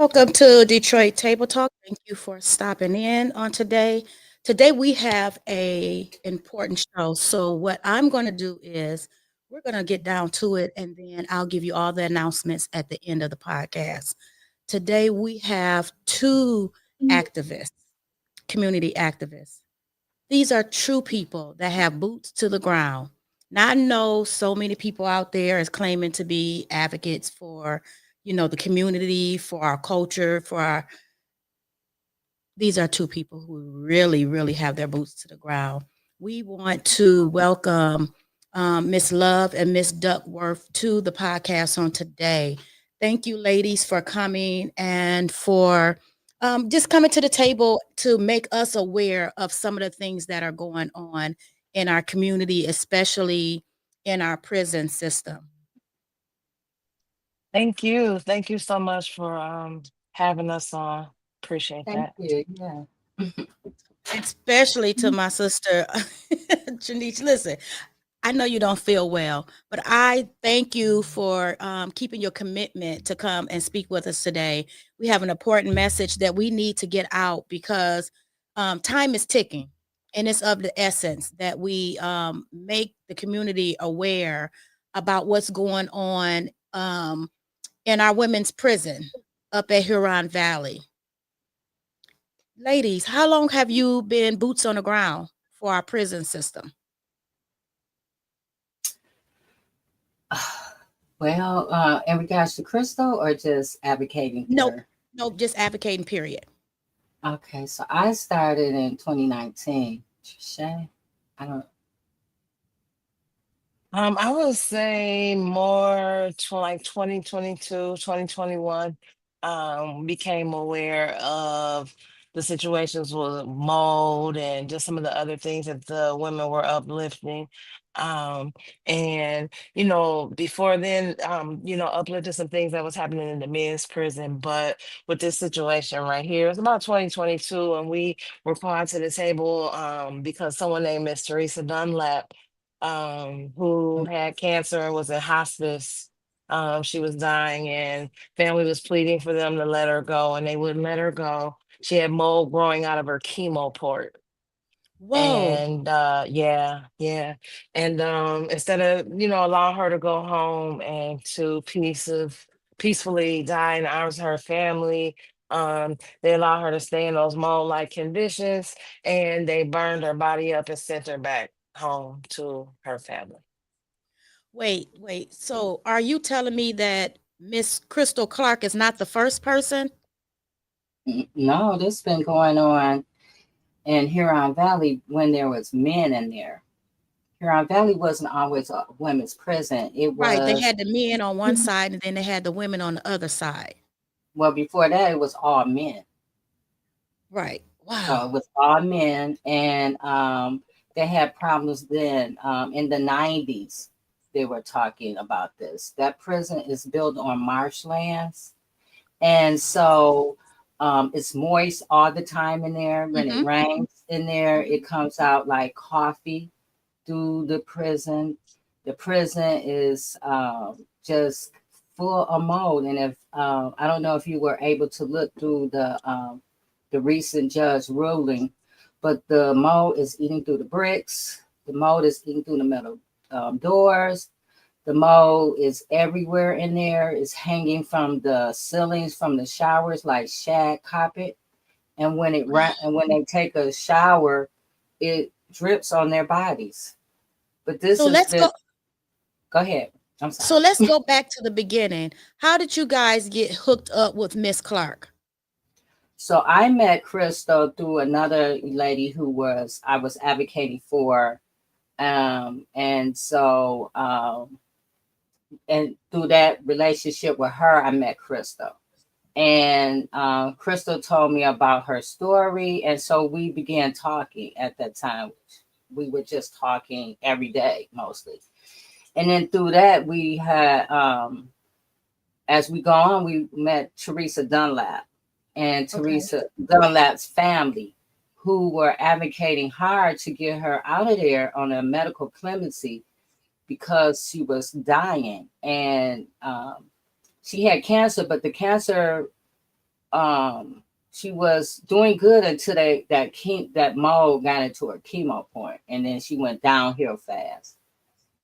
Welcome to Detroit Table Talk. Thank you for stopping in on today. Today we have a important show. So what I'm going to do is we're going to get down to it and then I'll give you all the announcements at the end of the podcast. Today we have two activists, community activists. These are true people that have boots to the ground. Now I know so many people out there is claiming to be advocates for, the community, for our culture, for our these are two people who really, really have their boots to the ground. We want to welcome Miss Love and Miss Duckworth to the podcast on today. Thank you, ladies, for coming and for just coming to the table to make us aware of some of the things that are going on in our community, especially in our prison system. Thank you. Thank you so much for having us on. Appreciate Thank that. you. Yeah. Especially to my sister, Janice. Listen, I know you don't feel well, but I thank you for keeping your commitment to come and speak with us today. We have an important message that we need to get out because time is ticking, and it's of the essence that we make the community aware about what's going on in our women's prison up at Huron Valley. Ladies, how long have you been boots on the ground for our prison system? Well, in regards to Crystal or just advocating for Nope, her? nope, just advocating, period. Okay, so I started in 2019. Shay, I don't. I would say more to like 2022, 2021. Became aware of the situations with mold and just some of the other things that the women were uplifting. Um, and before then, uplifted some things that was happening in the men's prison. But with this situation right here, it's about 2022, and we were called to the table because someone named Miss Teresa Dunlap who had cancer and was in hospice. She was dying, and family was pleading for them to let her go, and they wouldn't let her go. She had mold growing out of her chemo port. Whoa. And yeah. And instead of, allowing her to go home and to peacefully die in the arms of her family, they allowed her to stay in those mold-like conditions, and they burned her body up and sent her back home to her family. Wait, wait. So are you telling me that Miss Crystal Clark is not the first person? No, this been going on in Huron Valley when there was men in there. Huron Valley wasn't always a women's prison. It Right. They was had the men on one side and then they had the women on the other side. well before that it was all men. Right. So Wow. it was all men, and they had problems then. In the 90s, they were talking about this. That prison is built on marshlands, and so it's moist all the time in there. When it Mm-hmm. rains in there, Hmm. it comes out like coffee through the prison. The prison is just full of mold, and if I don't know if you were able to look through the recent judge ruling, but the mold is eating through the bricks. The mold is eating through the metal doors. The mold is everywhere in there. It's hanging from the ceilings, from the showers, like shag carpet. And when they take a shower, it drips on their bodies. But this So has let's been. go. Go ahead. I'm So sorry. let's go back to the beginning. How did you guys get hooked up with Miss Clark? So I met Crystal through another lady who was I was advocating for. And through that relationship with her, I met Crystal. And Crystal told me about her story. And so we began talking at that time. We were just talking every day mostly. And then through that, we had, as we go on, we met Teresa Dunlap and Okay. Teresa Dunlap's family, who were advocating hard to get her out of there on a medical clemency because she was dying. And she had cancer, but the cancer she was doing good until that mold got into her chemo point, and then she went downhill fast.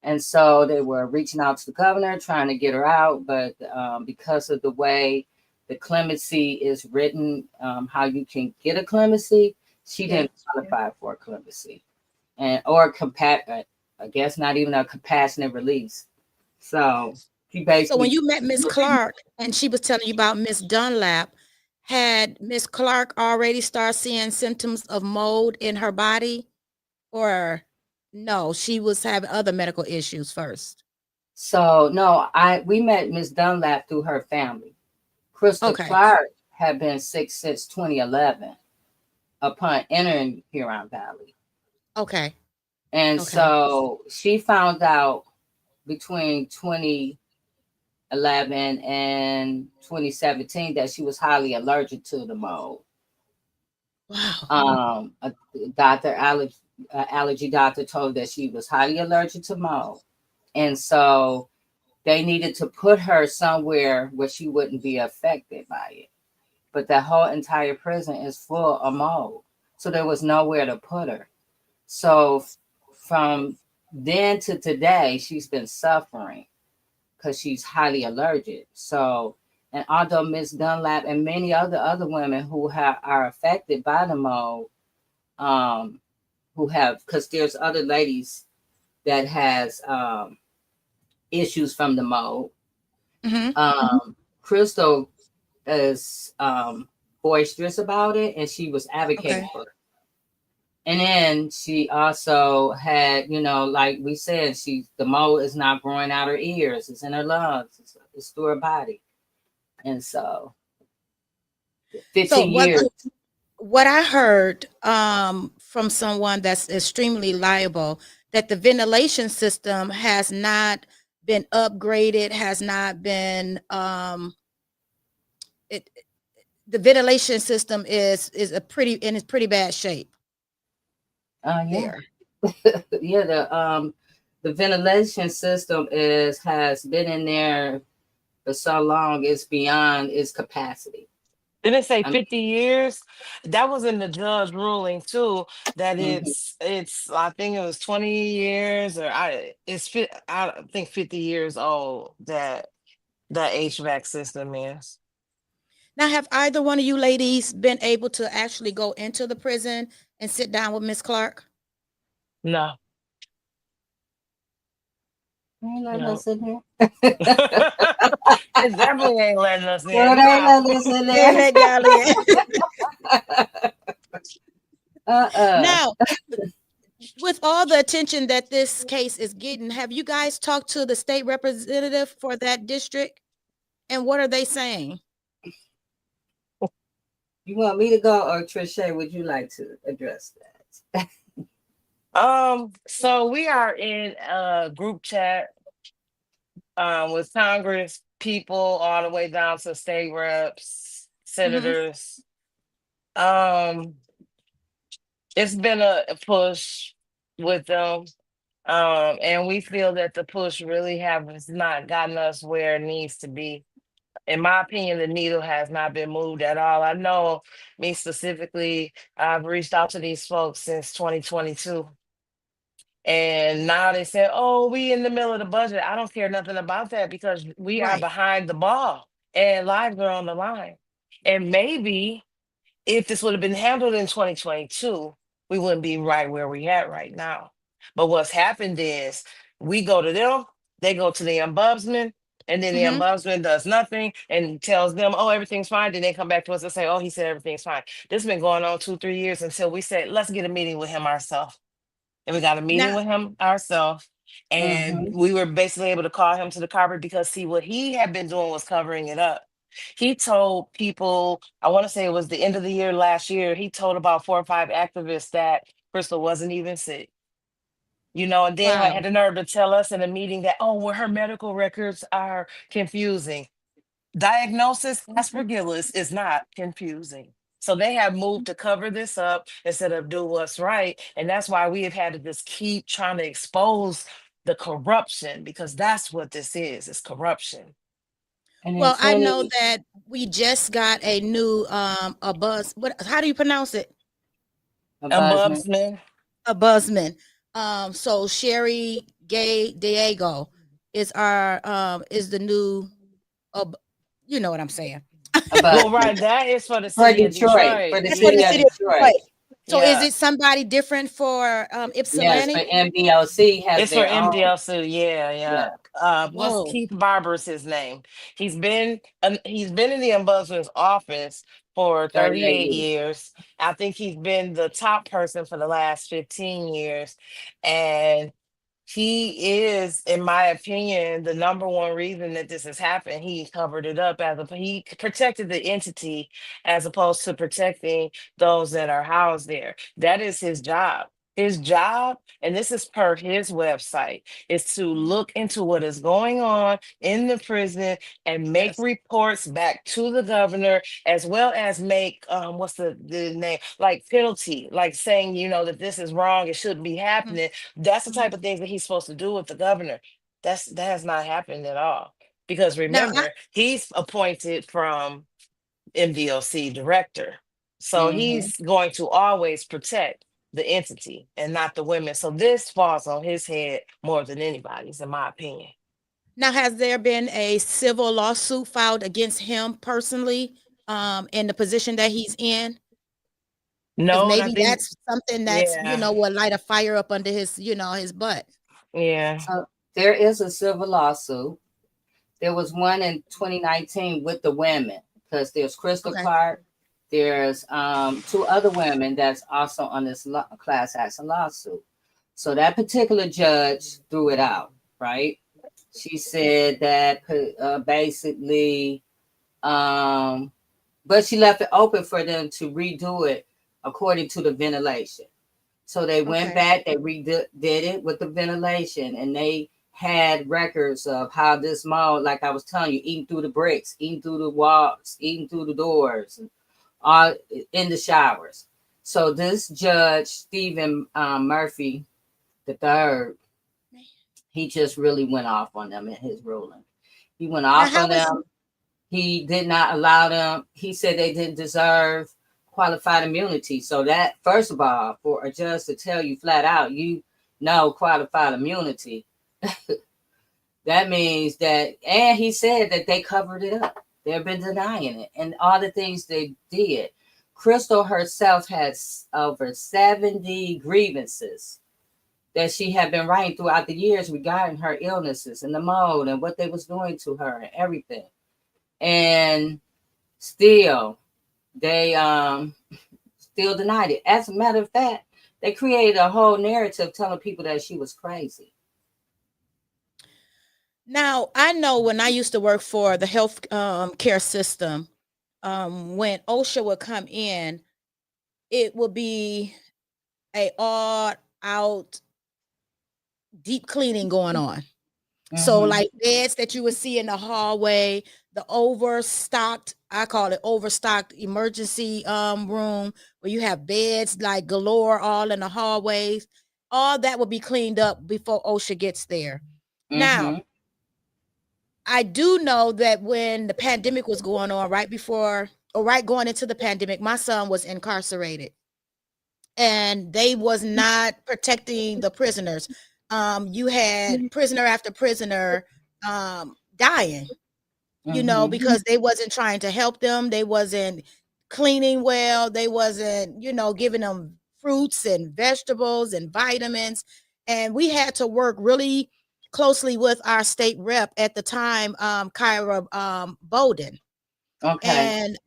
And so they were reaching out to the governor, trying to get her out, but because of the way the clemency is written, how you can get a clemency, she Yeah. didn't qualify for a clemency, and or I guess not even a compassionate release. So she So when basically, you met Miss Clark and she was telling you about Miss Dunlap, had Miss Clark already started seeing symptoms of mold in her body? Or no, she was having other medical issues first? so no, we met Miss Dunlap through her family. Crystal Okay. Clark had been sick since 2011 upon entering Huron Valley. Okay. And Okay. so she found out between 2011 and 2017 that she was highly allergic to the mold. Wow. A allergy doctor told that she was highly allergic to mold. And so they needed to put her somewhere where she wouldn't be affected by it. But the whole entire prison is full of mold. So there was nowhere to put her. So from then to today, she's been suffering because she's highly allergic. So, and although Miss Dunlap and many other women who are affected by the mold, um, who have, because there's other ladies that has issues from the mold. Crystal is boisterous about it, and she was advocating Okay. for it. And then she also had, like we said, the mold is not growing out her ears; it's in her lungs, it's through her body, and so So 15 years. what I heard from someone that's extremely liable, that the ventilation system has not been upgraded, has not been it the ventilation system is in pretty bad shape Yeah, there. yeah. The ventilation system has been in there for so long; it's beyond its capacity. Didn't it say I mean, 50 years? That was in the judge ruling too, that mhm. it's I think it was 20 years or I think 50 years old that HVAC system is. Now, have either one of you ladies been able to actually go into the prison and sit down with Miss Clark? No, Ain't letting no. us in here. It definitely ain't letting us No, in. they ain't No. letting us in Can't there. let y'all in. Uh-uh. Now, with all the attention that this case is getting, have you guys talked to the state representative for that district? And what are they saying? You want me to go, or Trisha, would you like to address that? So we are in a group chat with Congress people all the way down to state reps, Mhm. senators. Um, it's been a push with them. And we feel that the push really has not gotten us where it needs to be. In my opinion, the needle has not been moved at all. I know me specifically, I've reached out to these folks since 2022. And now they said, oh, we in the middle of the budget. I don't care nothing about that because we are Right. behind the ball and lives are on the line. And maybe if this would have been handled in 2022, we wouldn't be right where we at right now. But what's happened is we go to them, they go to the ombudsman, and then the Mhm. ombudsman does nothing and tells them, oh, everything's fine. Then they come back to us and say, oh, he said everything's fine. This has been going on 2, 3 years until we said, let's get a meeting with him ourselves. And we got a meeting Now, with him ourselves. And Mm-hmm. we were basically able to call him to the carpet because see what he had been doing was covering it up. He told people, I want to say it was the end of the year last year, he told about 4 or 5 activists that Crystal wasn't even sick. And then I wow. had the nerve to tell us in a meeting that, oh, well, her medical records are confusing. Diagnosis aspergillus is not confusing. So they have moved to cover this up instead of do what's right. And that's why we have had to just keep trying to expose the corruption because that's what this is, it's corruption. And in Well, I know 20, that we just got a new a buzz. What? How do you pronounce it? Ombudsman. Ombudsman. A buzzman. So Sherry Gay Diego is the new uh, you know what I'm saying. Well, Ombudsman right, that is for the for city of Detroit, for Detroit. the That's for the city of city of Detroit. Detroit. So is Yeah. it somebody different for Yes, Ypsilanti? but MDLC has It's for their own. MDLC. Yeah, yeah. Yeah, What's Oh, Keith Barber's his name? He's been in the ombudsman's office for 38 38 years. years. I think he's been the top person for the last 15 years. And he is, in my opinion, the number one reason that this has happened. He covered it up he protected the entity as opposed to protecting those that are housed there. That is his job. His job, and this is per his website, is to look into what is going on in the prison and make yes. reports back to the governor, as well as make what's the name, like penalty, like saying, that this is wrong, it shouldn't be Mhm, happening. That's the mhm. type of things that he's supposed to do with the governor. That has not happened at all. Because Now, remember, he's appointed from MDOC director. So Hmm. he's going to always protect the entity and not the women. So this falls on his head more than anybody's, in my opinion. now, has there been a civil lawsuit filed against him personally in the position that he's in? Because No, and I maybe think, that's something that's yeah, will light a fire up under his his butt. yeah. So there is a civil lawsuit. There was one in 2019 with the women because there's Crystal Okay. Clark. There's two other women that's also on this class action lawsuit. So that particular judge threw it out, right? She said that basically, um, but she left it open for them to redo it according to the ventilation. So they went Okay. back, they redid it with the ventilation, and they had records of how this mall, like I was telling you, eating through the bricks, eating through the walls, eating through the doors, all in the showers. So this judge, Stephen Murphy the third, he just really went off on them in his ruling. He went Now, off how on is them. He did not allow them. He said they didn't deserve qualified immunity. So that, first of all, for a judge to tell you flat out, you know qualified immunity, that means that, and he said that they covered it up. They've been denying it and all the things they did. Crystal herself has over 70 grievances that she had been writing throughout the years regarding her illnesses and the mold and what they was doing to her and everything. And still, they still denied it. As a matter of fact, they created a whole narrative telling people that she was crazy. now I know when I used to work for the health care system, when OSHA would come in, it would be a all out deep cleaning going on. So Mm-hmm. like beds that you would see in the hallway, the overstocked, I call it overstocked emergency room where you have beds like galore all in the hallways. All that will be cleaned up before OSHA gets there. Now, Mm-hmm. I do know that when the pandemic was going on, right before or right going into the pandemic, my son was incarcerated and they was not protecting the prisoners. You had prisoner after prisoner dying, Mm-hmm. because they wasn't trying to help them. They wasn't cleaning well. They wasn't, giving them fruits and vegetables and vitamins. And we had to work really closely with our state rep at the time, Kyra Bowden. Okay. And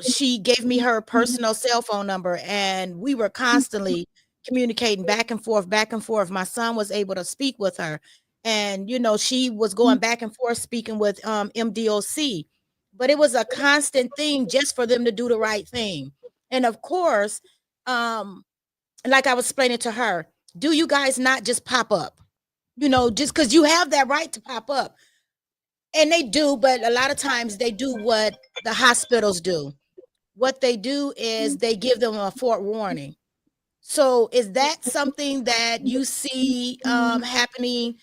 she gave me her personal cell phone number and we were constantly communicating back and forth, back and forth. My son was able to speak with her and, she was going back and forth speaking with MDOC, but it was a constant thing just for them to do the right thing. And of course, like I was explaining to her, do you guys not just pop up, just because you have that right to pop up? And they do, but a lot of times they do what the hospitals do. What they do is they give them a forewarning. So is that something that you see happening,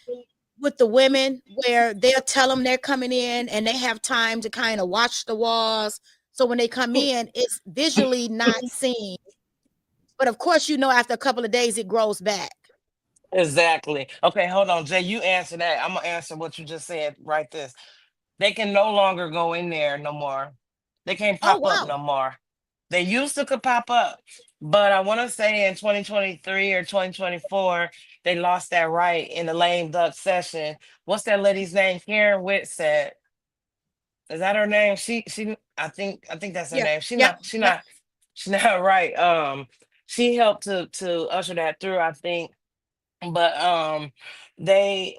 with the women where they'll tell them they're coming in and they have time to kind of watch the walls. So when they come in, it's visually not seen. But of course, after a couple of days, it grows back. Exactly. Okay, hold on, Jay. You answer that. I'm gonna answer what you just said. Right this. They can no longer go in there no more. They can't Oh, pop up wow. no more. They used to could pop up, but I want to say in 2023 or 2024, they lost that right in the lame duck session. What's that lady's name? Karen Witt said. Is that her name? I think that's her Yeah. name. She Yep. not she Yep. not she's not right. She helped to usher that through, I think. But they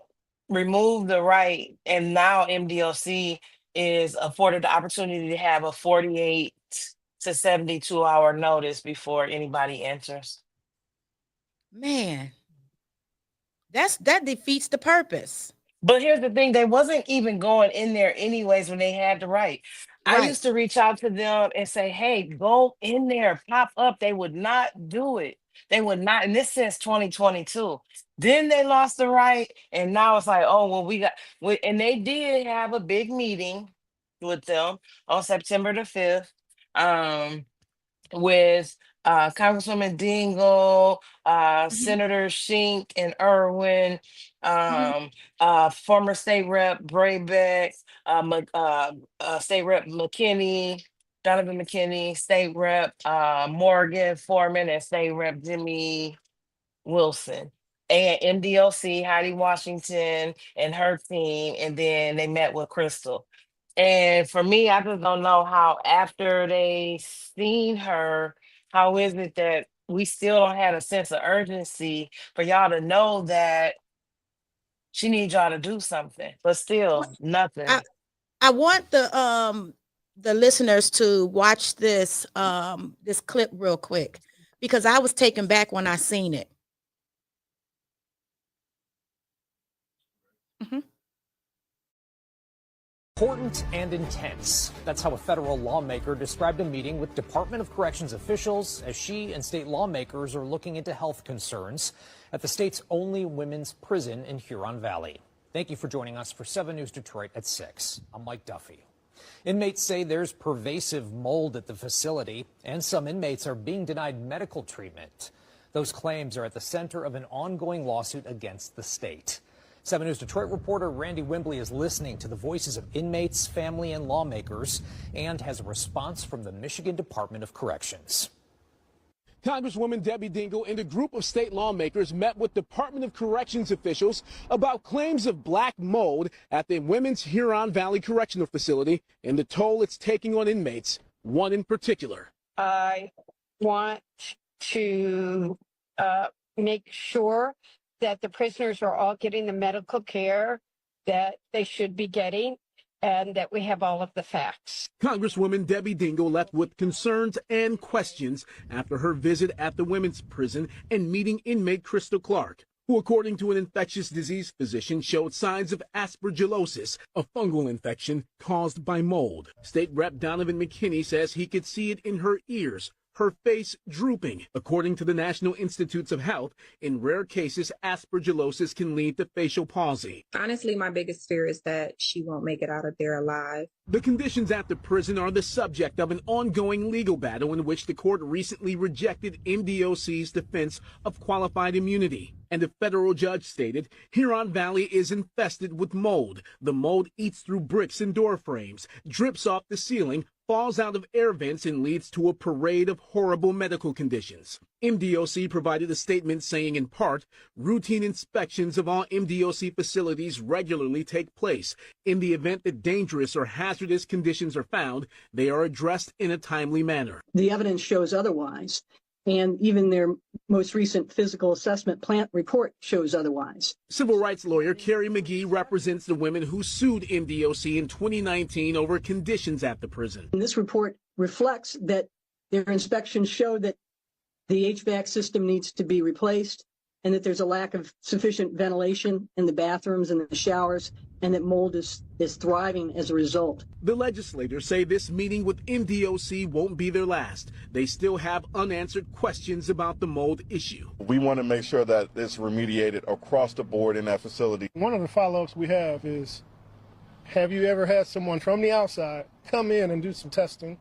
removed the right, and now MDOC is afforded the opportunity to have a 48 to 72 hour notice before anybody enters. Man, that defeats the purpose. But here's the thing, they wasn't even going in there anyways when they had the right. I Right. used to reach out to them and say, hey, go in there, pop up. They would not do it. They would not, and this since 2022. Then they lost the right, and now it's like, oh, well, and they did have a big meeting with them on September the 5th. With Congresswoman Dingle, Mhm. Senator Shink and Irwin, Mhm. former State Rep Braybeck, State Rep McKinney, Donovan McKinney, State Rep Morgan Foreman, and State Rep Jimmy Wilson. And MDOC, Heidi Washington and her team, and then they met with Crystal. And for me, I just don't know how after they seen her, how is it that we still don't have a sense of urgency for y'all to know that she needs y'all to do something, but What- still nothing. I want the listeners to watch this this clip real quick because I was taken back when I seen it. Mhm. Important and intense. That's how a federal lawmaker described a meeting with Department of Corrections officials as she and state lawmakers are looking into health concerns at the state's only women's prison in Huron Valley. Thank you for joining us for 7 News Detroit at 6. I'm Mike Duffy. Inmates say there's pervasive mold at the facility, and some inmates are being denied medical treatment. Those claims are at the center of an ongoing lawsuit against the state. 7 News Detroit reporter Randy Wimbley is listening to the voices of inmates, family, and lawmakers, and has a response from the Michigan Department of Corrections. Congresswoman Debbie Dingell and a group of state lawmakers met with Department of Corrections officials about claims of black mold at the Women's Huron Valley Correctional Facility and the toll it's taking on inmates, one in particular. I want to make sure that the prisoners are all getting the medical care that they should be getting and that we have all of the facts. Congresswoman Debbie Dingell left with concerns and questions after her visit at the women's prison and meeting inmate Crystal Clark, who, according to an infectious disease physician, showed signs of aspergillosis, a fungal infection caused by mold. State Rep Donovan McKinney says he could see it in her ears, her face drooping. According to the National Institutes of Health, in rare cases, aspergillosis can lead to facial palsy. Honestly, my biggest fear is that she won't make it out of there alive. The conditions at the prison are the subject of an ongoing legal battle in which the court recently rejected MDOC's defense of qualified immunity. And a federal judge stated Huron Valley is infested with mold. The mold eats through bricks and door frames, drips off the ceiling, falls out of air vents, and leads to a parade of horrible medical conditions. MDOC provided a statement saying, in part, routine inspections of all MDOC facilities regularly take place. In the event that dangerous or hazardous conditions are found, they are addressed in a timely manner. The evidence shows otherwise, and even their most recent physical assessment plant report shows otherwise. Civil rights lawyer Carrie McGee represents the women who sued MDOC in 2019 over conditions at the prison. And this report reflects that their inspections show that the HVAC system needs to be replaced, and that there's a lack of sufficient ventilation in the bathrooms and the showers, and that mold is thriving as a result. The legislators say this meeting with MDOC won't be their last. They still have unanswered questions about the mold issue. We want to make sure that it's remediated across the board in that facility. One of the follow-ups we have is, have you ever had someone from the outside come in and do some testing?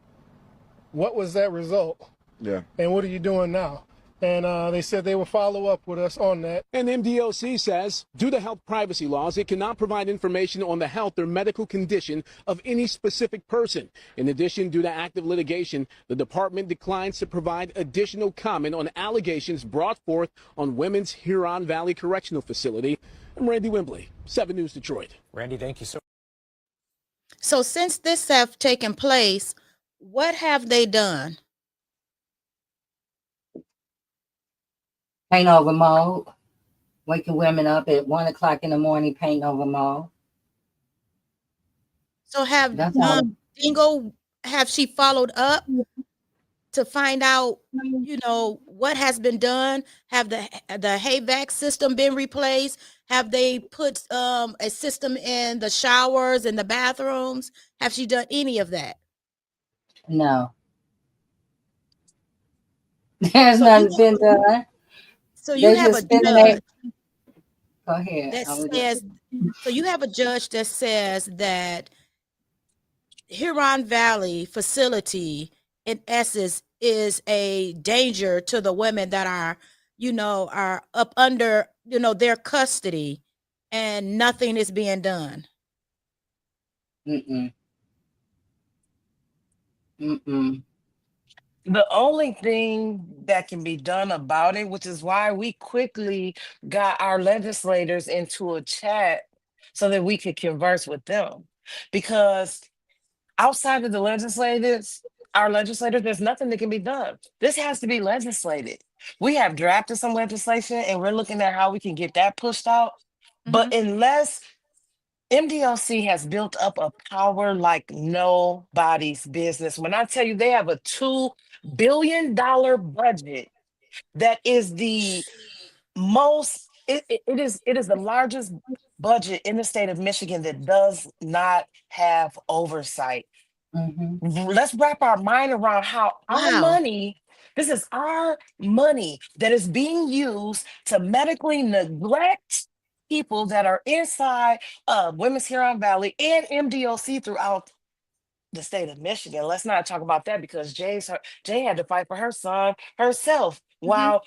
What was that result? Yeah. And what are you doing now? And they said they will follow up with us on that. And MDOC says, due to health privacy laws, it cannot provide information on the health or medical condition of any specific person. In addition, due to active litigation, the department declines to provide additional comment on allegations brought forth on Women's Huron Valley Correctional Facility. I'm Randy Wembley, 7 News Detroit. Randy, thank you so much. So since this have taken place, what have they done? Paint over mold, waking women up at 1 o'clock in the morning, painting over mold. So have That's all. Dingo, have she followed up to find out, you know, what has been done? Have the HVAC system been replaced? Have they put a system in the showers and the bathrooms? Have she done any of that? No. There's So nothing you- been done. So you They have a just spending judge Go ahead. that I was- says, so you have a judge that says that Huron Valley facility, in essence, is a danger to the women that are, you know, are up under, you know, their custody, and nothing is being done. Mm-mm. Mm-mm. The only thing that can be done about it, which is why we quickly got our legislators into a chat so that we could converse with them. Because outside of the legislators, our legislators, there's nothing that can be done. This has to be legislated. We have drafted some legislation and we're looking at how we can get that pushed out. But unless MDOC has built up a power like nobody's business. When I tell you they have a $2 billion budget, that is the most, it is the largest budget in the state of Michigan that does not have oversight. Mm-hmm. Let's wrap our mind around how our Wow. money, this is our money that is being used to medically neglect people that are inside Women's Huron Valley and MDOC throughout the state of Michigan. Let's not talk about that because Jay had to fight for her son herself while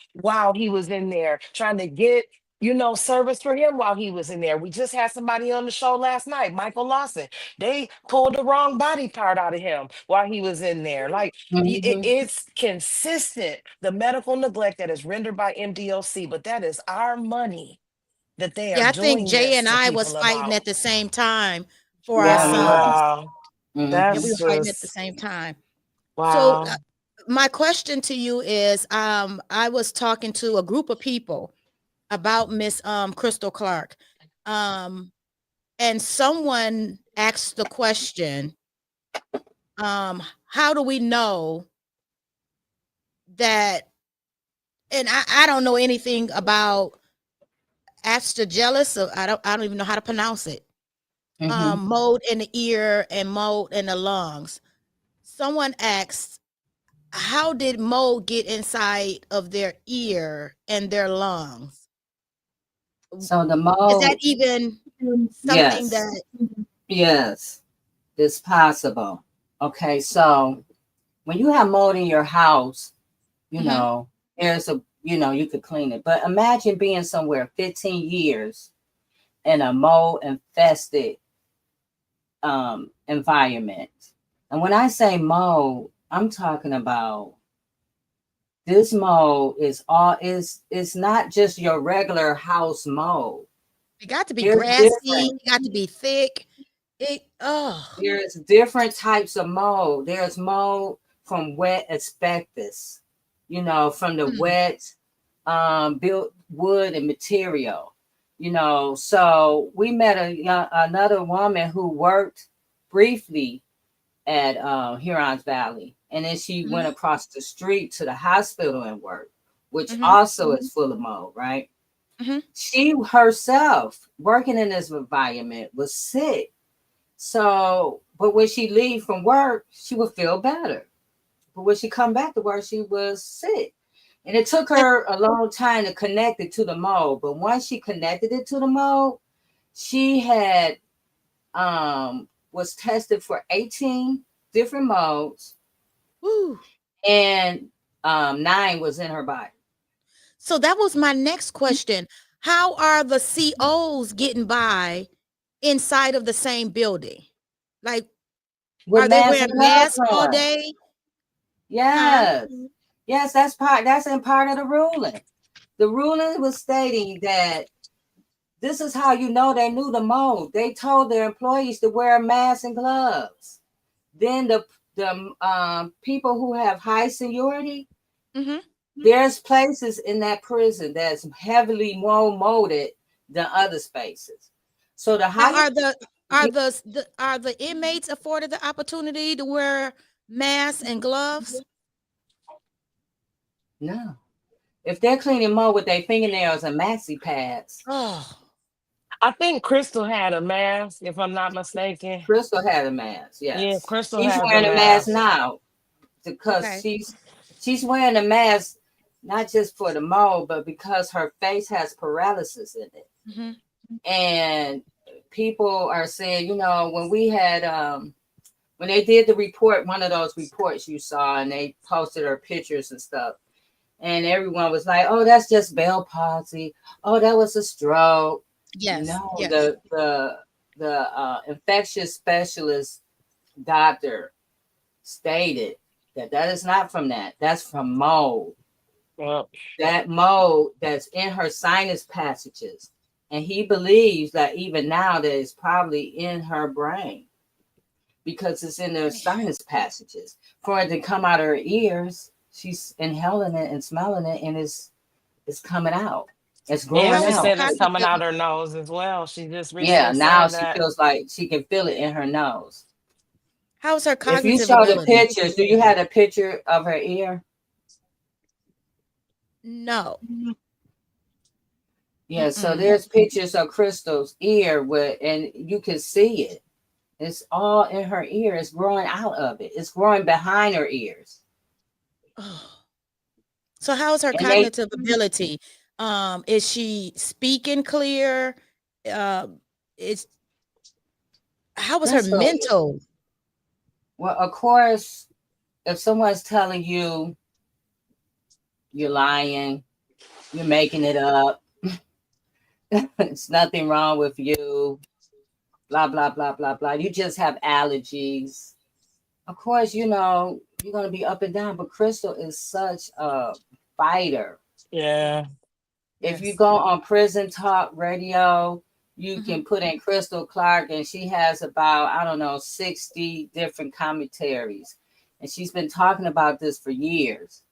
he was in there trying to get, you know, service for him while he was in there. We just had somebody on the show last night, Michael Lawson. They pulled the wrong body part out of him while he was in there. Like it's consistent, the medical neglect that is rendered by MDOC, but that is our money that they are Yeah, I doing think Jay this and to I was people fighting about. at the same time for Yeah, our we sons. Wow. Mhm. Yeah, That's we were fighting at the just same time. wow. So my question to you is, I was talking to a group of people about Miss Crystal Clark, and someone asked the question, how do we know that? And I don't know anything about Aspergillus, so I don't even know how to pronounce it. Mm-hmm. Mold in the ear and mold in the lungs. Someone asked, how did mold get inside of their ear and their lungs? So the Is mold, that even something yes, that yes, it's possible. Okay, so when you have mold in your house, you Mhm. know, there's a, you know, you could clean it. But imagine being somewhere 15 years in a mold infested environment. And when I say mold, I'm talking about this mold is it's not just your regular house mold. it got to be There's grassy, different. it got to be thick. There's different types of mold. There's mold from wet asbestos, you know, from the wet built wood and material, you know. So we met another woman who worked briefly at Huron's Valley, and then she went across the street to the hospital and worked, which also is full of mold, right? Mhm. She herself, working in this environment, was sick. So, but when she leave from work, she would feel better. But when she come back to work, she was sick. And it took her a long time to connect it to the mold. But once she connected it to the mold, she had was tested for 18 different molds, Woo. and 9 was in her body. So that was my next question. How are the COs getting by inside of the same building? Like, With are they masks wearing and gloves masks all on. day? Yes. Yes, that's in part of the ruling. The ruling was stating that this is how you know they knew the mold. They told their employees to wear masks and gloves. Then the people who have high seniority, Mhm. there's places in that prison that's heavily more molded than other spaces. So the Now, higher are the inmates afforded the opportunity to wear masks and gloves? no, if they're cleaning more with their fingernails and maxi pads, Oh, I think Crystal had a mask, if I'm not mistaken. Crystal had a mask. Yeah, Yes, Crystal she's has a wearing a mask mask. now because okay. she's wearing a mask not just for the mold, but because her face has paralysis in it. Mhm. And people are saying, when we had when they did the report, one of those reports you saw, and they posted her pictures and stuff, and everyone was like, "Oh, that's just Bell palsy. Oh, that was a stroke." Yes, No, yes. the infectious specialist doctor stated that is not from that. That's from mold. Well, That mold that's in her sinus passages, and he believes that even now that it's probably in her brain because it's in the sinus passages. For it to come out of her ears, she's inhaling it and smelling it, and it's coming out. It's growing and How she is her out. said it's coming out cognitive? her nose as well. She just Yeah, recently now said she that. feels like she can feel it in her nose. How is her If you cognitive show the ability? pictures, do you have a picture of her ear? No. Yeah, so Mm-mm. there's pictures of Crystal's ear and you can see it. It's all in her ear. It's growing out of it. It's growing behind her ears. Oh. So how is her And they cognitive ability? Is she speaking clear? Is How was her that's so mental? well, of course, if someone's telling you you're lying, you're making it up, it's nothing wrong with you, blah, blah, blah, blah, blah. You just have allergies. Of course, you're going to be up and down, but Crystal is such a fighter. Yeah. If you Yes. go on Prison Talk Radio, you Mhm. can put in Crystal Clark, and she has about, I don't know, 60 different commentaries. And she's been talking about this for years.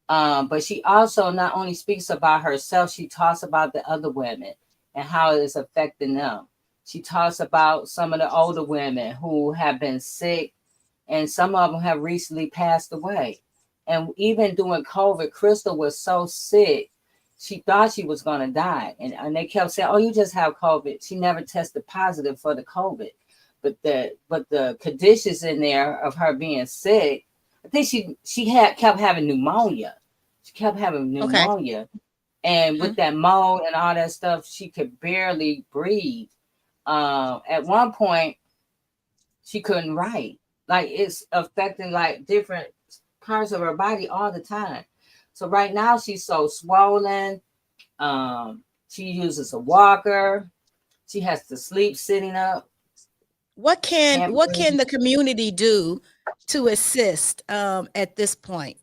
But she also not only speaks about herself, she talks about the other women and how it is affecting them. She talks about some of the older women who have been sick, and some of them have recently passed away. And even during COVID, Crystal was so sick, she thought she was going to die. And they kept saying, "Oh, you just have COVID." She never tested positive for the COVID. But the conditions in there of her being sick, I think she had kept having pneumonia. She kept having Okay. pneumonia. And with Mhm. that mold and all that stuff, she could barely breathe. At one point, she couldn't write. Like it's affecting like different parts of her body all the time. So right now she's so swollen. She uses a walker. She has to sleep sitting up. What can Can't what breathe. can the community do to assist at this point?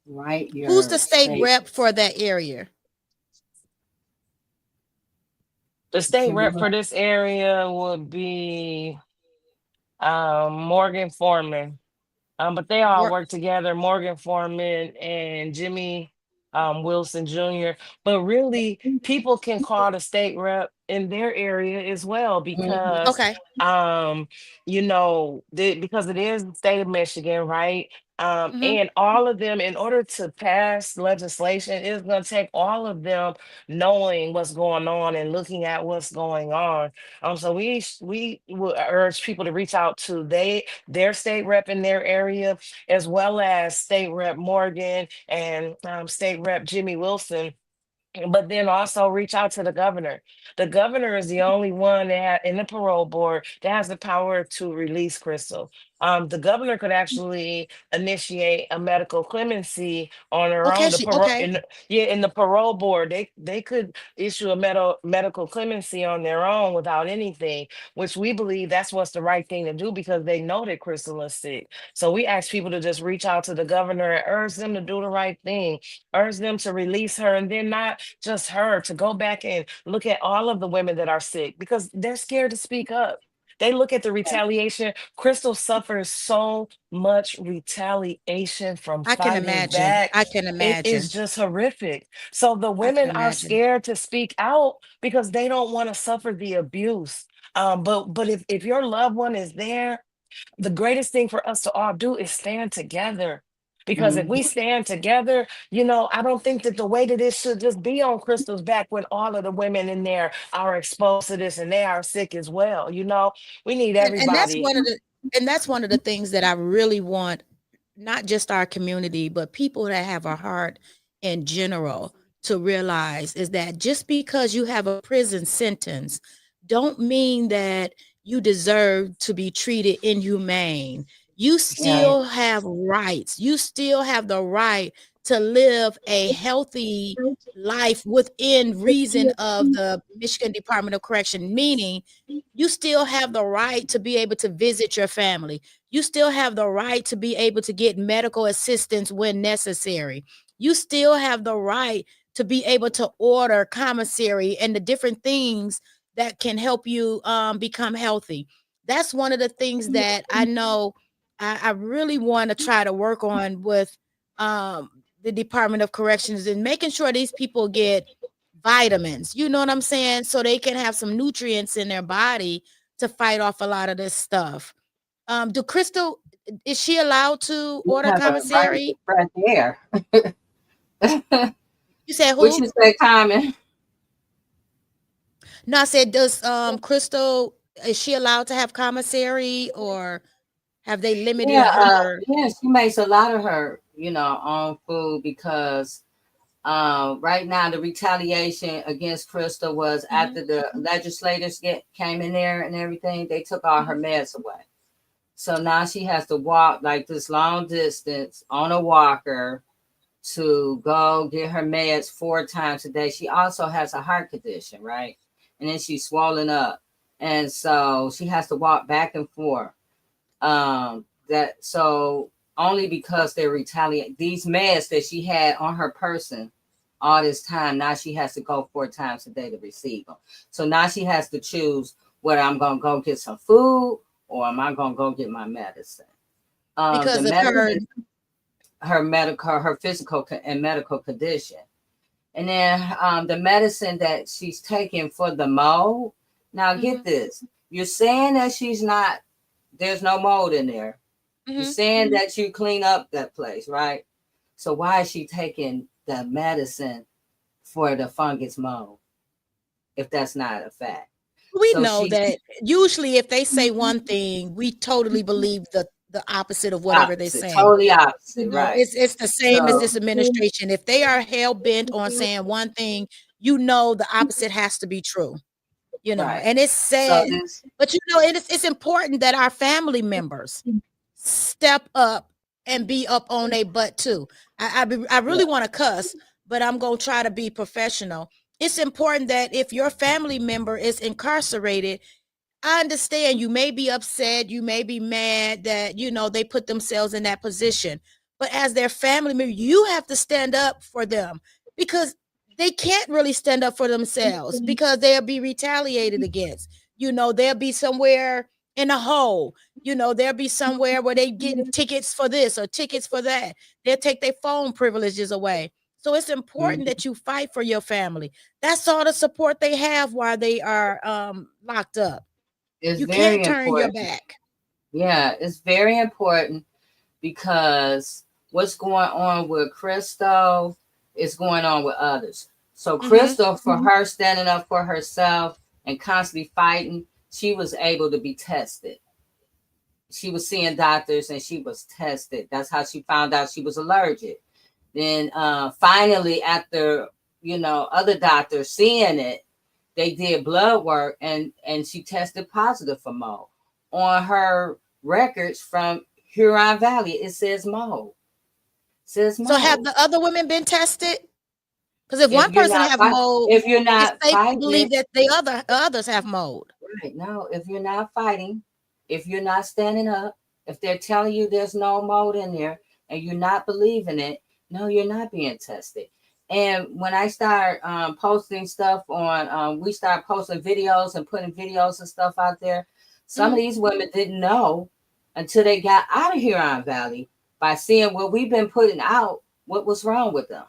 Write Who's the your state state. rep for that area? The state Can you rep for this area would be Morgan Foreman. But they all Mor- work together, Morgan Foreman and Jimmy Wilson Jr. But really, people can call the state rep in their area as well, Mhm. because Okay. because it is the state of Michigan, right? Hmm. And all of them, in order to pass legislation, it's going to take all of them knowing what's going on and looking at what's going on. So we will urge people to reach out to their state rep in their area, as well as State Rep Morgan and State Rep Jimmy Wilson, but then also reach out to the governor. The governor is the only one in the parole board that has the power to release Crystal. The governor could actually initiate a medical clemency on her Okay. own. She okay. In the parole board, they could issue a medical clemency on their own without anything, which we believe that's what's the right thing to do, because they know that Crystal is sick. So we ask people to just reach out to the governor and urge them to do the right thing, urge them to release her, and then not just her, to go back and look at all of the women that are sick, because they're scared to speak up. They look at the retaliation. Crystal suffers so much retaliation from I can fighting imagine. back. I can It is imagine. just horrific. So the I can women are imagine. scared to speak out because they don't want to suffer the abuse. But if your loved one is there, the greatest thing for us to all do is stand together. Because if Mhm. we stand together, I don't think that the weight of this should just be on Crystal's back when all of the women in there are exposed to this and they are sick as well. We need And that's everybody. one of the things that I really want, not just our community, but people that have a heart in general to realize, is that just because you have a prison sentence don't mean that you deserve to be treated inhumane. You Right. still have rights. You still have the right to live a healthy life within reason of the Michigan Department of Correction, meaning you still have the right to be able to visit your family. You still have the right to be able to get medical assistance when necessary. You still have the right to be able to order commissary and the different things that can help you become healthy. That's one of the things that I know I really want to try to work on with the Department of Corrections, and making sure these people get vitamins, you know what I'm saying? So they can have some nutrients in their body to fight off a lot of this stuff. Do Crystal, is she allowed to You order have a commissary? right there. You said What who? you say, Common? No, I said, does Crystal, is she allowed to have commissary, or have they limited Yeah, her? yeah, she makes a lot of her, own food because right now the retaliation against Crystal was Mhm, after the legislators came in there and everything, they took all her mhm. meds away. So now she has to walk like this long distance on a walker to go get her meds 4 times a day. She also has a heart condition, right? And then she's swollen up. And so she has to walk back and forth. That so only because they retaliate these meds that she had on her person all this time. Now she has to go 4 times a day to receive them. So now she has to choose whether I'm gonna go get some food or am I gonna go get my medicine. The Because of her. medicine, her physical and medical condition, and then the medicine that she's taking for the mold. Now get Mhm, this: you're saying that she's not. There's no mold in there. You're mhm. saying that you clean up that place, right? So why is she taking the medicine for the fungus mold if that's not a fact? We So know she's that usually if they say one thing, we totally believe the opposite of whatever they're opposite, saying. totally You opposite, know, right? it's the same as So this administration. If they are hell bent on saying one thing, you know the opposite has to be true. right. And it's So sad, this but it's important that our family members step up and be up on their butt too. I yeah, really want to cuss, but I'm gonna try to be professional. It's important that if your family member is incarcerated, I understand you may be upset, you may be mad that they put themselves in that position. But as their family member, you have to stand up for them, because they can't really stand up for themselves because they'll be retaliated against. They'll be somewhere in a hole. They'll be somewhere where they getting tickets for this or tickets for that. They'll take their phone privileges away. So it's important that you fight for your family. That's all the support they have while they are locked up. It's You very can't turn your important. back. Yeah, it's very important because what's going on with Crystal is going on with others. So Crystal, for her standing up for herself and constantly fighting, she was able to be tested. She was seeing doctors and she was tested. That's how she found out she was allergic. Then finally, after other doctors seeing it, they did blood work and she tested positive for mold. On her records from Huron Valley, it says mold. So have the other women been tested? Because if one you're person not have fight- mold, if you're it's not safe to fighting, believe that the others have mold. right? No, if you're not fighting, if you're not standing up, if they're telling you there's no mold in there and you're not believing it, no, you're not being tested. And when I start posting stuff on, we start posting videos and putting videos and stuff out there. Some of these women didn't know until they got out of Huron Valley by seeing what we've been putting out, what was wrong with them.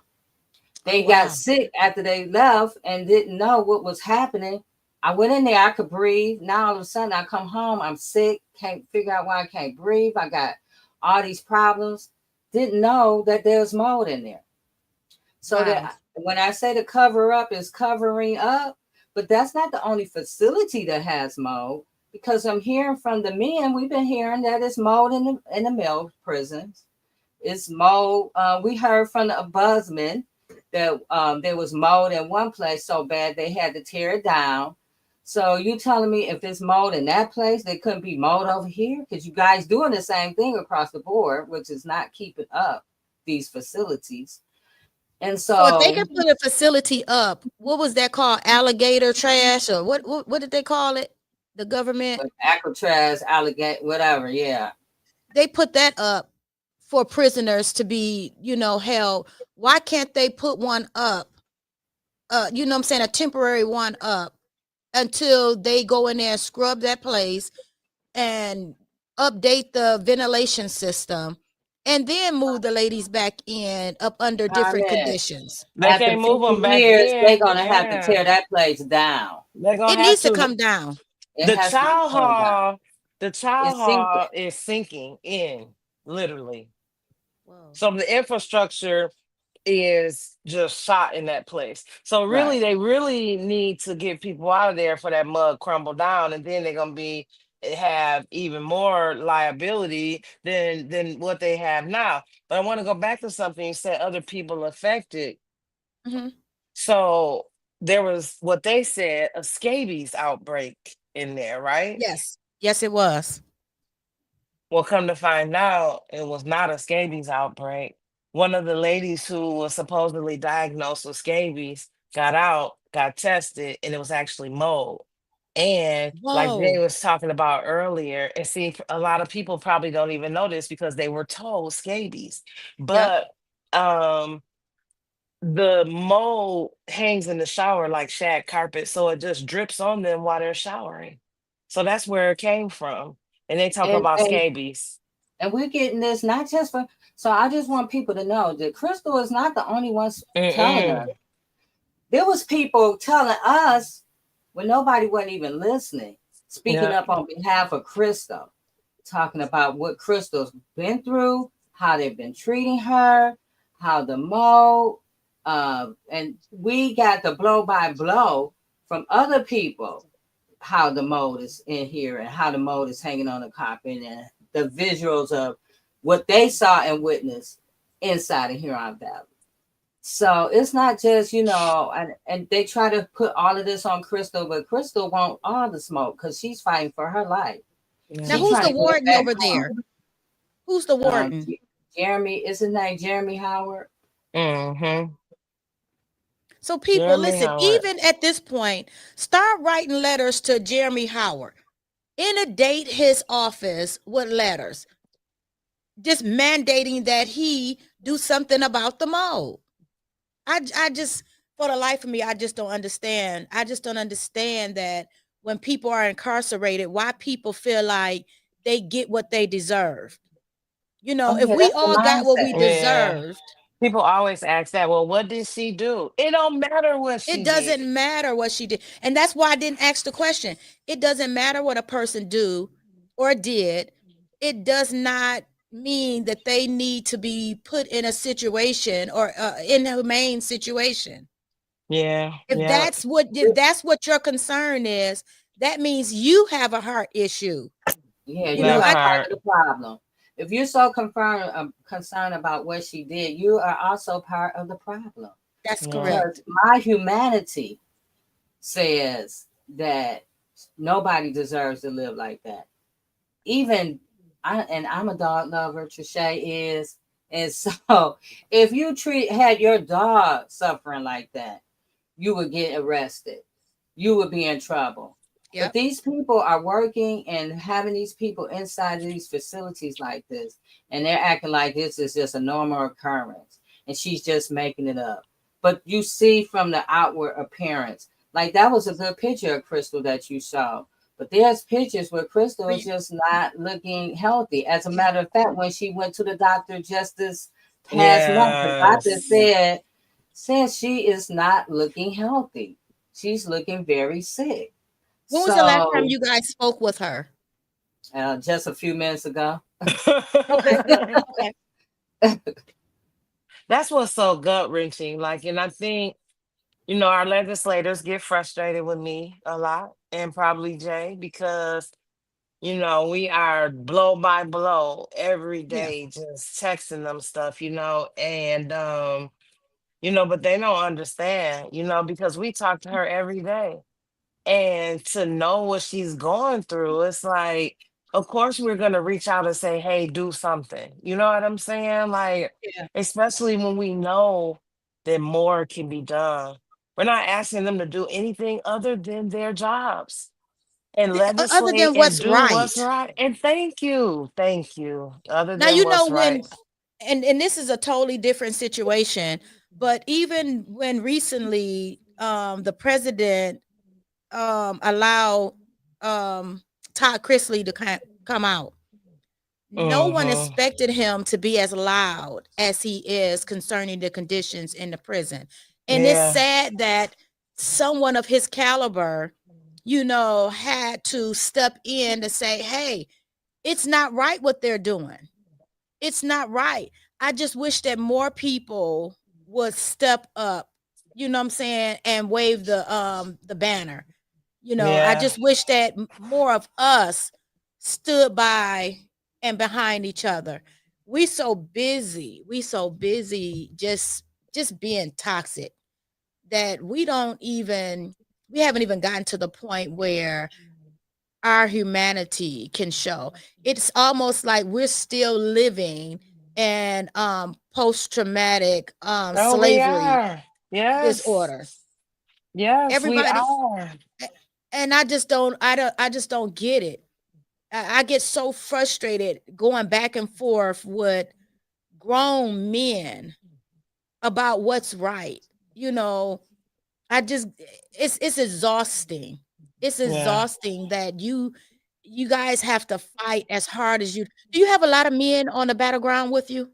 They got sick after they left and didn't know what was happening. I went in there, I could breathe. Now all of a sudden I come home, I'm sick, can't figure out why I can't breathe. I got all these problems. Didn't know that there's mold in there. So that when I say the cover up is covering up, but that's not the only facility that has mold, because I'm hearing from the men, we've been hearing that it's mold in the male prisons. It's mold. We heard from the ombudsman that there was mold in one place so bad they had to tear it down. So you telling me if there's mold in that place, there couldn't be mold over here? Because you guys doing the same thing across the board, which is not keeping up these facilities. And So if they can put a facility up, what was that called? Alligator trash, or what did they call it? The government? Alcatraz, alligator, whatever. Yeah. They put that up for prisoners to be, held. Why can't they put one up? A temporary one up until they go in there and scrub that place and update the ventilation system, and then move the ladies back in up under different conditions. They can't move them back years, in. they're gonna have to tear that place down. It needs to come down. The child hall is sinking in, literally. Whoa. So the infrastructure is just shot in that place. So really, they really need to get people out of there for that mud crumble down, and then they're gonna have even more liability than what they have now. But I want to go back to something you said, other people affected. So there was what they said, a scabies outbreak in there, right? Yes, it was. Well, come to find out, it was not a scabies outbreak. One of the ladies who was supposedly diagnosed with scabies got tested, and it was actually mold. And like Jay was talking about earlier, and see, a lot of people probably don't even know this because they were told scabies. But the mold hangs in the shower like shag carpet, so it just drips on them while they're showering. So that's where it came from. And they talk about scabies. And we're getting this not just for, so I just want people to know that Crystal is not the only one telling us. There was people telling us when nobody wasn't even listening, speaking up on behalf of Crystal, talking about what Crystal's been through, how they've been treating her, how the mold, and we got the blow by blow from other people, how the mold is in here and how the mold is hanging on the carpet and the visuals of what they saw and witnessed inside of Huron Valley. So it's not just, and they try to put all of this on Crystal, but Crystal wants all the smoke because she's fighting for her life. Now, who's the warden over there? Who's the warden? Jeremy, isn't that Jeremy Howard? So people, listen, even at this point, start writing letters to Jeremy Howard. Inundate his office with letters, just mandating that he do something about the mold. I just, for the life of me, I just don't understand. I just don't understand that when people are incarcerated, why people feel like they get what they deserve. If we all got what we deserved, People always ask that. Well, what did she do? It don't matter what she It did. doesn't matter what she did. And that's why I didn't ask the question. It doesn't matter what a person do or did. It does not mean that they need to be put in a situation or inhumane situation. Yeah, If yeah, that's what your concern is, that means you have a heart issue. Yeah, You you know, that are I part part. of the problem. If you're so concerned about what she did, you are also part of the problem. that's Yeah, correct. Because my humanity says that nobody deserves to live like that. Even I'm a dog lover, Trisha is. And so if you had your dog suffering like that, you would get arrested. You would be in trouble. But Yep. these people are working and having these people inside of these facilities like this, and they're acting like this is just a normal occurrence, and she's just making it up. But you see from the outward appearance, like that was a good picture of Crystal that you saw. But there's pictures where Crystal is just not looking healthy. As a matter of fact, when she went to the doctor just this past month, the doctor yes. said she is not looking healthy. She's looking very sick. When was the last time So you guys spoke with her? just a few minutes ago. Okay. Okay. That's what's so gut wrenching. Like, and I think, our legislators get frustrated with me a lot, and probably Jay, because we are blow by blow every Yeah. day, just texting them stuff, and but they don't understand, because we talk to her every day. And to know what she's going through, it's like, of course, we're going to reach out and say, hey, do something. You know what I'm saying? Like, Yeah. especially when we know that more can be done. We're not asking them to do anything other than their jobs and Other legislate than and what's do what's right. right. And thank you. Thank you. Other Now, than what's right. when, and this is a totally different situation, but even when recently the president allow Todd Chrisley to come out, no one Mm-hmm. expected him to be as loud as he is concerning the conditions in the prison. And it's Yeah. sad that someone of his caliber, had to step in to say, hey, it's not right what they're doing. It's not right. I just wish that more people would step up, you know what I'm saying, and wave the banner. I Yeah. just wish that more of us stood by and behind each other. We so busy just being toxic that we haven't even gotten to the point where our humanity can show. It's almost like we're still living in post-traumatic Oh, we slavery are. Yes. disorder. Yes, we Everybody, are. and I just don't get it. I get so frustrated going back and forth with grown men about what's right. I just it's exhausting. It's Yeah. exhausting that you guys have to fight as hard as you. Do you have a lot of men on the battleground with you?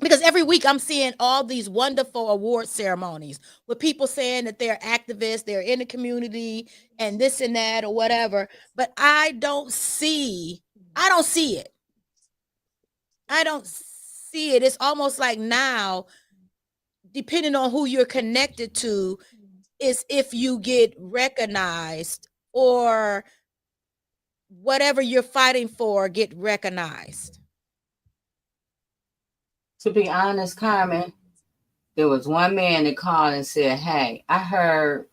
Because every week I'm seeing all these wonderful award ceremonies with people saying that they're activists, they're in the community and this and that or whatever, but I don't see it. I don't see it. It's almost like now, depending on who you're connected to, is if you get recognized or whatever you're fighting for get recognized. To be honest, Carmen, there was one man that called and said, hey, I heard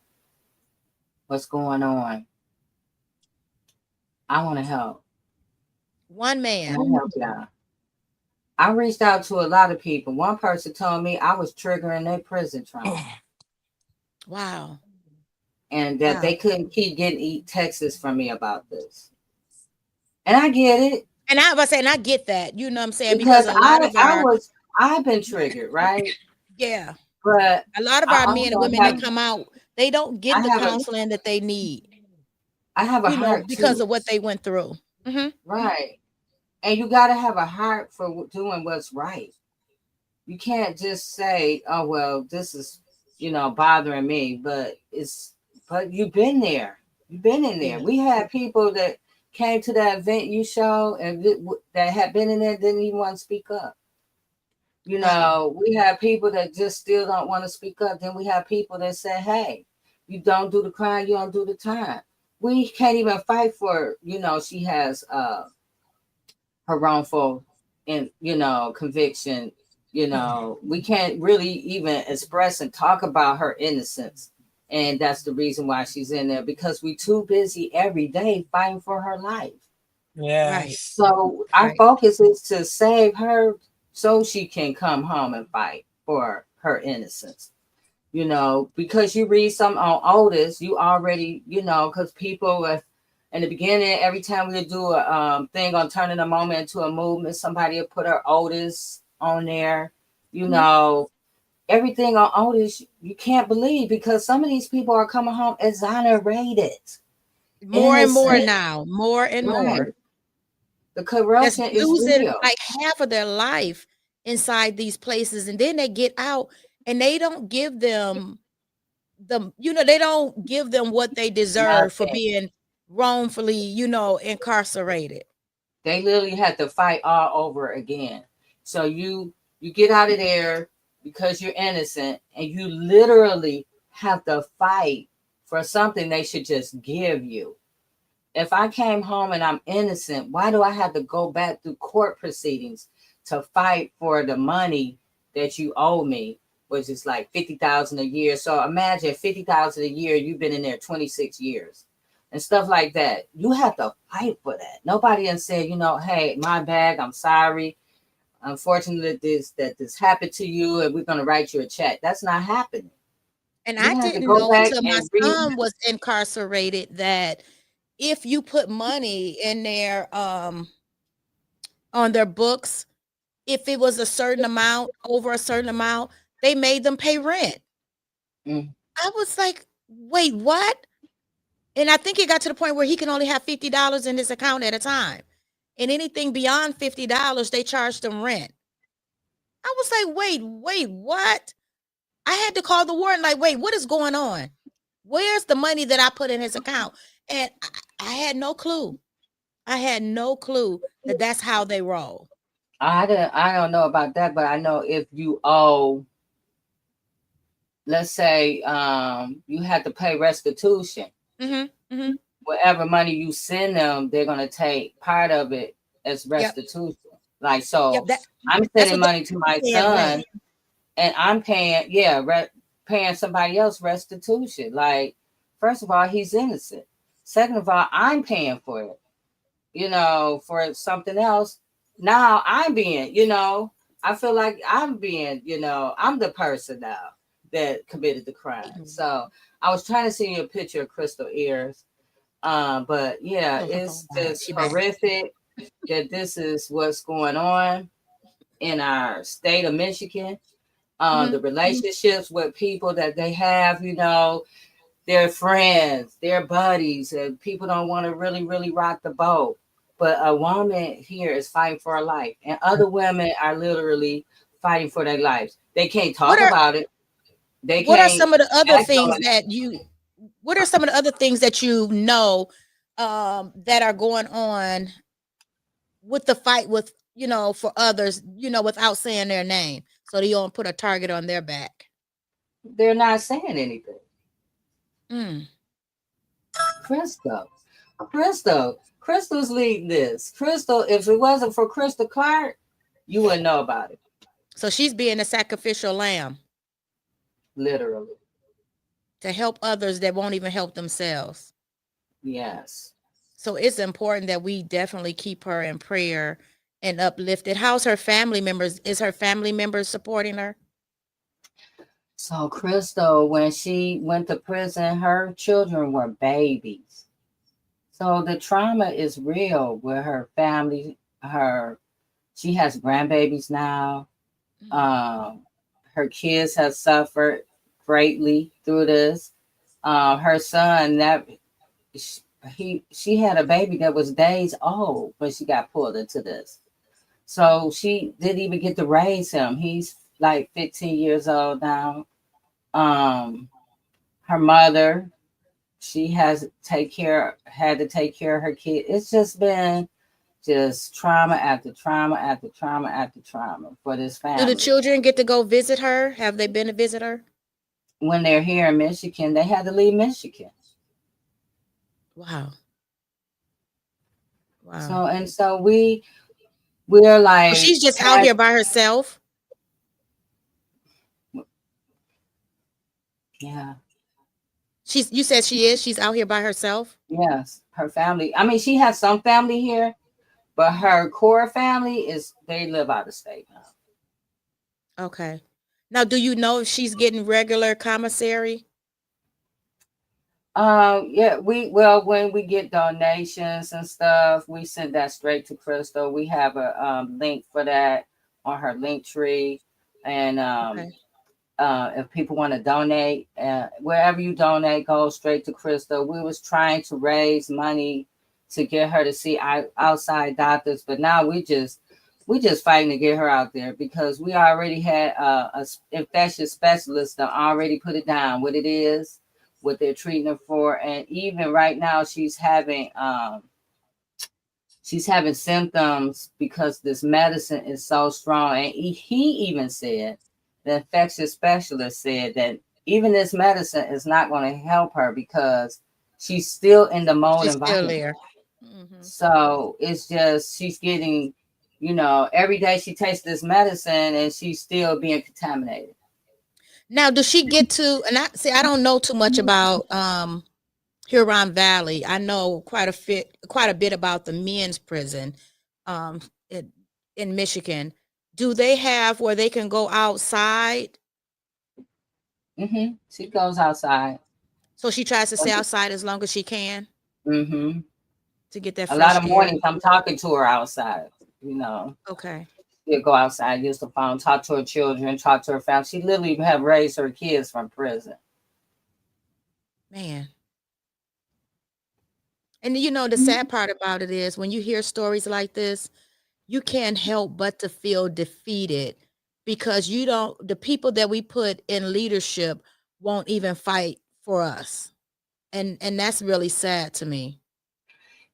what's going on. I want to help. One man. I help y'all. I reached out to a lot of people. One person told me I was triggering their prison trauma. Wow. And that they couldn't keep getting texts from me about this. And I get it. And I was saying, I get that. You know what I'm saying? Because a lot of I've been triggered, right? Yeah. But a lot of our men and women that come out, they don't get the counseling that they need. I have a heart because too. of what they went through. Mm-hmm. Right. And you got to have a heart for doing what's right. You can't just say, oh, well, this is, bothering me, but you've been there. You've been in there. Yeah. We had people that came to that event you showed and that had been in there, didn't even want to speak up. We have people that just still don't want to speak up. Then we have people that say, hey, you don't do the crime, you don't do the time. We can't even fight for, she has her wrongful conviction. We can't really even express and talk about her innocence. And that's the reason why she's in there, because we're too busy every day fighting for her life. Yes. So our focus is to save her so she can come home and fight for her innocence. Because you read something on Otis, you already, because people in the beginning, every time we do a thing on turning a moment into a movement, somebody will put her Otis on there. Everything on Otis, you can't believe, because some of these people are coming home exonerated. More and more Innocent. now, more and more. The corruption is losing real. like half of their life inside these places, and then they get out and they don't give them they don't give them what they deserve for being wrongfully, incarcerated. They literally had to fight all over again. So you get out of there because you're innocent, and you literally have to fight for something they should just give you. If I came home and I'm innocent, why do I have to go back through court proceedings to fight for the money that you owe me, which is like $50,000 a year? So imagine $50,000 a year, you've been in there 26 years and stuff like that. You have to fight for that. Nobody has said, hey, my bad, I'm sorry. Unfortunately, this happened to you, and we're going to write you a check. That's not happening. And I didn't know until my son was incarcerated that if you put money in their on their books, if it was a certain amount, over a certain amount, they made them pay rent. I was like, wait, what? And I think it got to the point where he can only have $50 in his account at a time. And anything beyond $50, they charged them rent. I was like, wait, what? I had to call the warden, like, wait, what is going on? Where's the money that I put in his account? And I had no clue. I had no clue that that's how they roll. I don't know about that, but I know if you owe, let's say, you have to pay restitution. Whatever money you send them, they're gonna take part of it as restitution. Like, so I'm sending money to my son, and I'm paying, paying somebody else restitution. Like, first of all, he's innocent. Second of all, I'm paying for it, for something else. Now I'm being, I feel like I'm being, I'm the person now that committed the crime. So I was trying to send you a picture of Crystal Ears. But yeah, it's just horrific that this is what's going on in our state of Michigan. The relationships with people that they have, their friends, their buddies, and people don't want to really, really rock the boat. But a woman here is fighting for her life, and other women are literally fighting for their lives. They can't talk about it. What are some of the other things that you? What are some of the other things that that are going on with the fight with for others, without saying their name, so they don't put a target on their back? They're not saying anything. Crystal's leading this. Crystal, if it wasn't for Crystal Clark, you wouldn't know about it. So she's being a sacrificial lamb. Literally. To help others that won't even help themselves. Yes. So it's important that we definitely keep her in prayer and uplifted. How's her family members? Is her family members supporting her? So Crystal, when she went to prison, her children were babies. So the trauma is real with her family. She has grandbabies now. Her kids have suffered greatly through this. Her son, she had a baby that was days old when she got pulled into this. So she didn't even get to raise him. He's like 15 years old now. Her mother, she had to take care of her kid. It's just been just trauma after trauma after trauma after trauma for this Do the family. children get to go visit her? Have they been to visit her? When they're here in Michigan, they had to leave Michigan. Wow. Wow. So we're like, So she's just out here by herself? Yeah. You said she's out here by herself? Yes, her family. I mean, she has some family here, but her core family they live out of state now. Okay. Now, do you know if she's getting regular commissary? Yeah, when we get donations and stuff, we send that straight to Crystal. We have a link for that on her link tree. And Okay. if people want to donate, wherever you donate, go straight to Crystal. We was trying to raise money to get her to see outside doctors, but now we just fighting to get her out there because we already had a infectious specialist that already put it down what it is, what they're treating her for, and even right now she's having symptoms because this medicine is so strong. And he even said, the infectious specialist said that even this medicine is not going to help her because she's still in the mold She's still environment. there. Mhm. So it's just she's getting, every day she takes this medicine and she's still being contaminated. Now, does she get to, and I don't know too much about Huron Valley. I know quite a bit about the men's prison in Michigan. Do they have where they can go outside? Mm-hmm. She goes outside. So she tries to stay outside as long as she can Mm-hmm. to get that A fresh lot of air. mornings I'm talking to her outside, Okay. She'll go outside, use the phone, talk to her children, talk to her family. She literally have raised her kids from prison. Man. And the sad part about it is when you hear stories like this, you can't help but to feel defeated because the people that we put in leadership won't even fight for us. And that's really sad to me.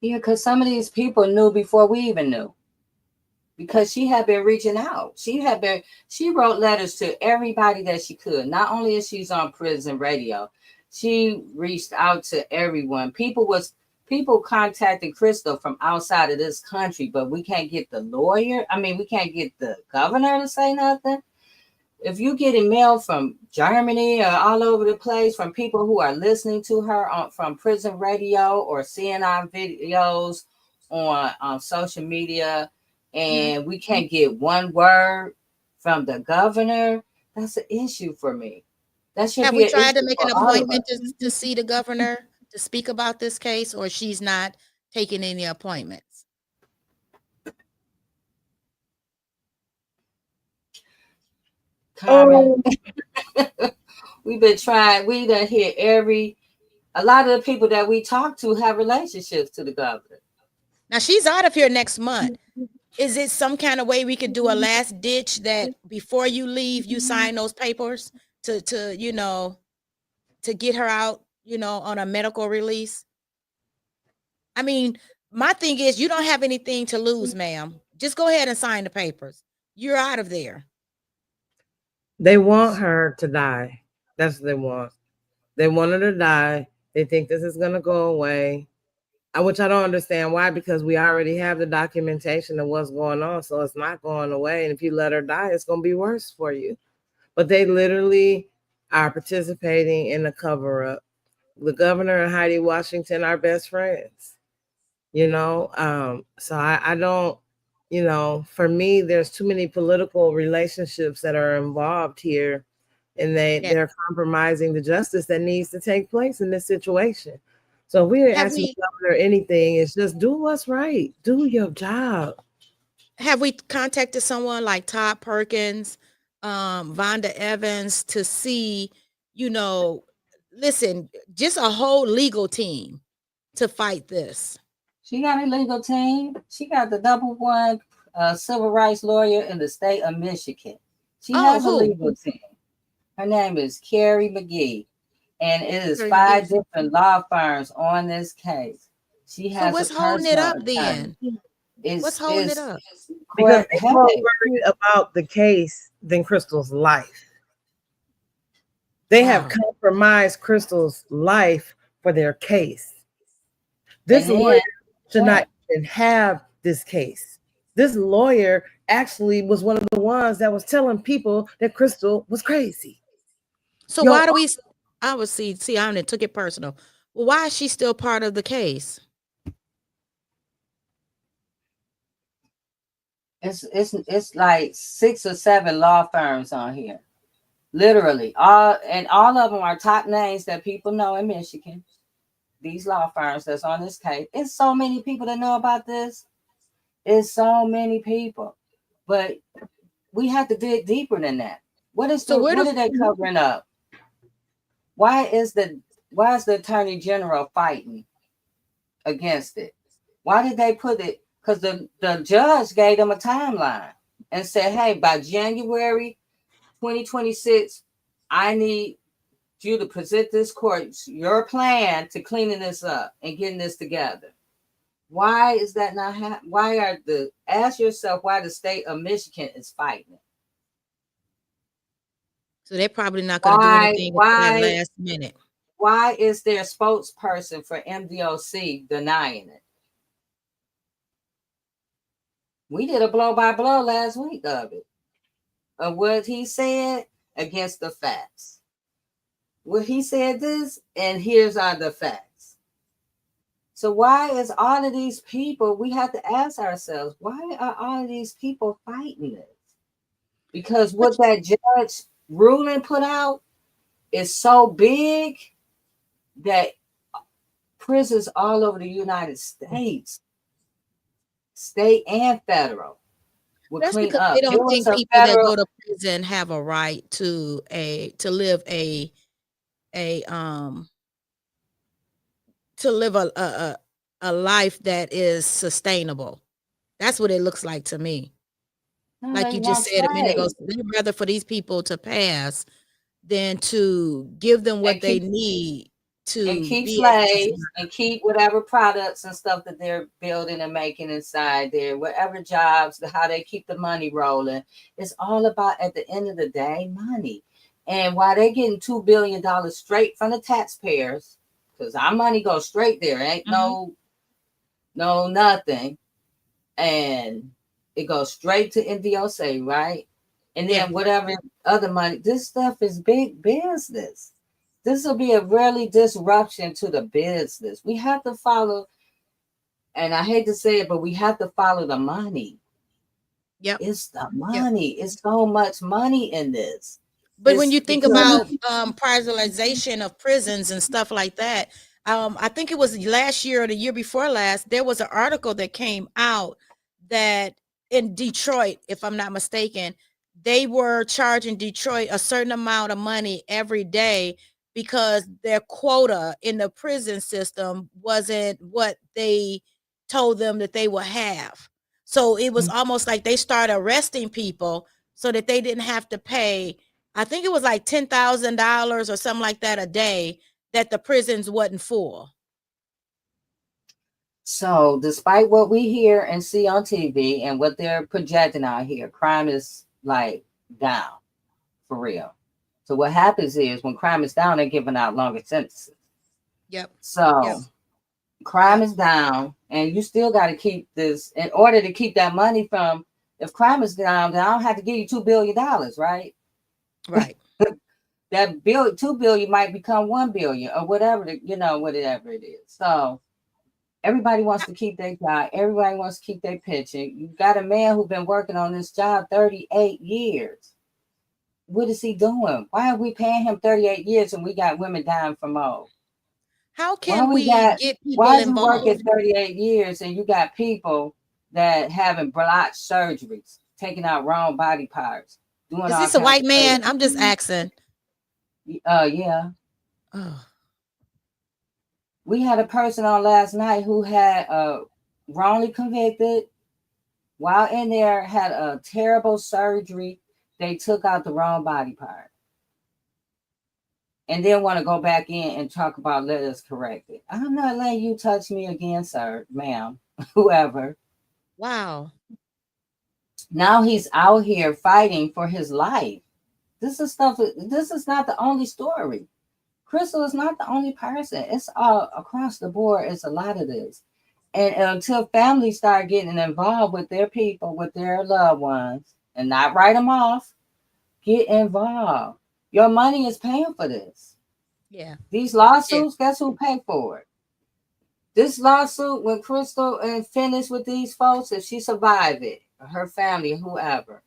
Yeah, because some of these people knew before we even knew. Because she had been reaching out. She wrote letters to everybody that she could. Not only is she's on prison radio, she reached out to everyone. People contacted Crystal from outside of this country, but we can't get the lawyer. I mean, we can't get the governor to say nothing. If you getting mail from Germany or all over the place from people who are listening to her from prison radio or seeing our videos on social media, and we can't get one word from the governor, that's an issue for me. That should Have be we an tried to issue make for an all of us. appointment to see the governor to speak about this case, or she's not taking any appointments? Carmen, we've been trying. We done hear a lot of the people that we talk to have relationships to the governor. Now she's out of here next month. Is it some kind of way we could do a last ditch that before you leave, you sign those papers to get her out, on a medical release? I mean, my thing is you don't have anything to lose, ma'am. Just go ahead and sign the papers. You're out of there. They want her to die. That's what they want. They want her to die. They think this is going to go away, which I don't understand why, because we already have the documentation of what's going on. So it's not going away. And if you let her die, it's going to be worse for you. But they literally are participating in the cover up. The governor and Heidi Washington are best friends, so I don't, for me, there's too many political relationships that are involved here, and they're compromising the justice that needs to take place in this situation. So if we're asking the governor anything, it's just do what's right. Do your job. Have we contacted someone like Todd Perkins, Vonda Evans to see, listen, just a whole legal team to fight this? She got a legal team. She got the #1 civil rights lawyer in the state of Michigan. She has a who? legal team. Her name is Carrie McGee, and it is Carrie 5 McGee. different law firms on this case. She So has what's a holding it personal up attorney. then? It's, What's holding it it's up? Because quite they're more headache. worried about the case than Crystal's life. They have Wow. compromised Crystal's life for their case. This And lawyer then, should not even have this case. This lawyer actually was one of the ones that was telling people that Crystal was crazy. So Yo, why do we? I would see. I only took it personal. Well, why is she still part of the case? it's like 6 or 7 law firms on here. Literally. All of them are top names that people know in Michigan. These law firms that's on this case. It's so many people that know about this. It's so many people. But we have to dig deeper than that. What are they covering up? Why is the attorney general fighting against it? Why did they put it? Because the judge gave them a timeline and said, hey, by January 2026, I need you to present this court your plan to cleaning this up and getting this together. Why is that not happening? Ask yourself why the state of Michigan is fighting it. So they're probably not going to do anything until that last minute. Why is their spokesperson for MDOC denying it? We did a blow-by-blow last week of it, of what he said against the facts. Well, he said this, and here's are the facts. So why is all of these people, we have to ask ourselves, why are all of these people fighting this? Because what that judge ruling put out is so big that prisons all over the United States, state and federal, will That's clean because up. they don't There was think a people that federal- go to prison have a right to live a life that is sustainable. That's what it looks like to me. No, Like they you just want said a minute ago, slaves. they'd rather for these people to pass than to give them what they need to and keep be able to slaves and keep whatever products and stuff that they're building and making inside there, whatever jobs, how they keep the money rolling. It's all about, at the end of the day, money. And while they're getting $2 billion straight from the taxpayers, because our money goes straight there, ain't no nothing. And it goes straight to NDOC, right? And then whatever other money, this stuff is big business. This will be a really disruption to the business. We have to follow, and I hate to say it, but we have to follow the money. Yep. It's the money. It's so much money in this. But when you think about privatization of prisons and stuff like that, I think it was last year or the year before last, there was an article that came out that in Detroit, if I'm not mistaken, they were charging Detroit a certain amount of money every day because their quota in the prison system wasn't what they told them that they would have. So it was almost like they started arresting people so that they didn't have to pay. I think it was like $10,000 or something like that a day that the prisons wasn't full. So despite what we hear and see on TV and what they're projecting out here, crime is like down for real. So what happens is when crime is down, they're giving out longer sentences. Yep. So crime is down, and you still got to keep this in order to keep that money from. If crime is down, then I don't have to give you $2 billion, right? Right. That $2 billion might become $1 billion or whatever, whatever it is. So everybody wants to keep their job. Everybody wants to keep their pension. You got a man who's been working on this job 38 years. What is he doing? Why are we paying him 38 years and we got women dying from mold? How can we get people why is involved? you working 38 years and you got people that having botched surgeries, taking out wrong body parts, doing Is this a white man? I'm just asking. Yeah. Oh. We had a person on last night who had wrongly convicted, while in there, had a terrible surgery. They took out the wrong body part. And then want to go back in and talk about let us correct it. I'm not letting you touch me again, sir, ma'am, whoever. Wow. Now he's out here fighting for his life. This is not the only story. Crystal is not the only person. It's all across the board. It's a lot of this. And until families start getting involved with their people, with their loved ones, and not write them off, get involved. Your money is paying for this. Yeah. These lawsuits, guess who paid for it? This lawsuit, when Crystal finished with these folks, if she survived it, or her family, whoever,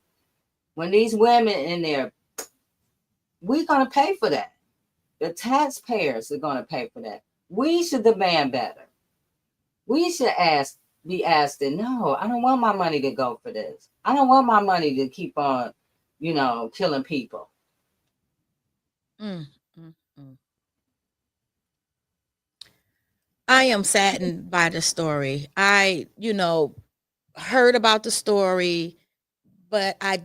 when these women in there, we're going to pay for that. The taxpayers are going to pay for that. We should demand better. We should be asked that, no, I don't want my money to go for this. I don't want my money to keep on, killing people. I am saddened by the story. I, heard about the story, but I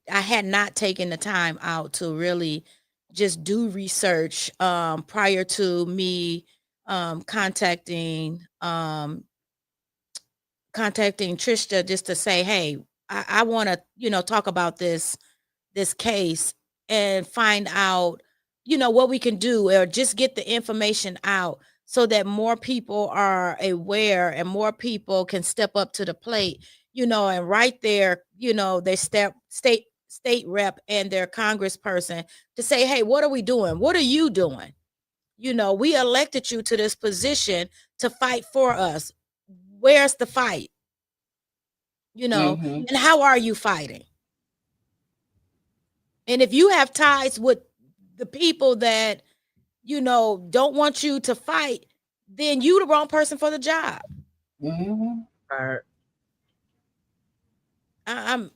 had not taken the time out to really just do research prior to me contacting Trista just to say, hey, I want to, talk about this case and find out, what we can do, or just get the information out so that more people are aware and more people can step up to the plate, and right there, they state rep and their congressperson to say, hey, what are we doing? What are you doing? We elected you to this position to fight for us. Where's the fight? And how are you fighting? And if you have ties with the people that, don't want you to fight, then you the wrong person for the job. I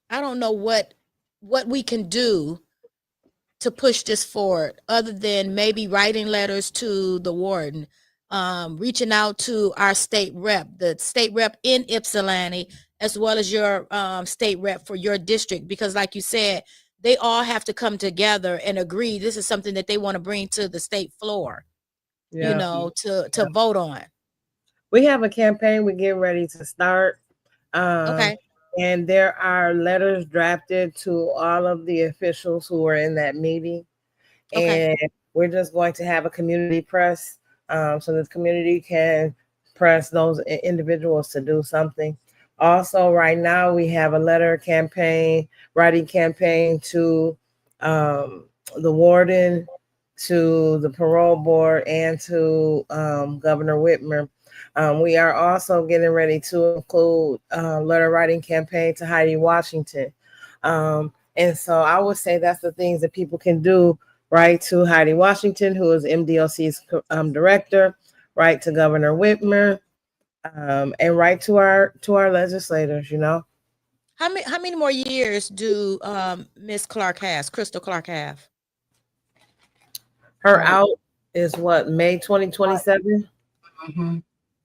don't know what we can do to push this forward other than maybe writing letters to the warden, reaching out to our state rep, the state rep in Ypsilanti, as well as your state rep for your district, because like you said, they all have to come together and agree this is something that they want to bring to the state floor, to vote on. We have a campaign we're getting ready to start. Okay. And there are letters drafted to all of the officials who were in that meeting. Okay. And we're just going to have a community press so the community can press those individuals to do something. Also, right now, we have a writing campaign to the warden, to the parole board, and to Governor Whitmer. We are also getting ready to include a letter writing campaign to Heidi Washington. And so I would say that's the things that people can do. Write to Heidi Washington, who is MDOC's director, write to Governor Whitmer, and write to our legislators, How many more years do Miss Clark has, Crystal Clark have? Her out is what, May 2027?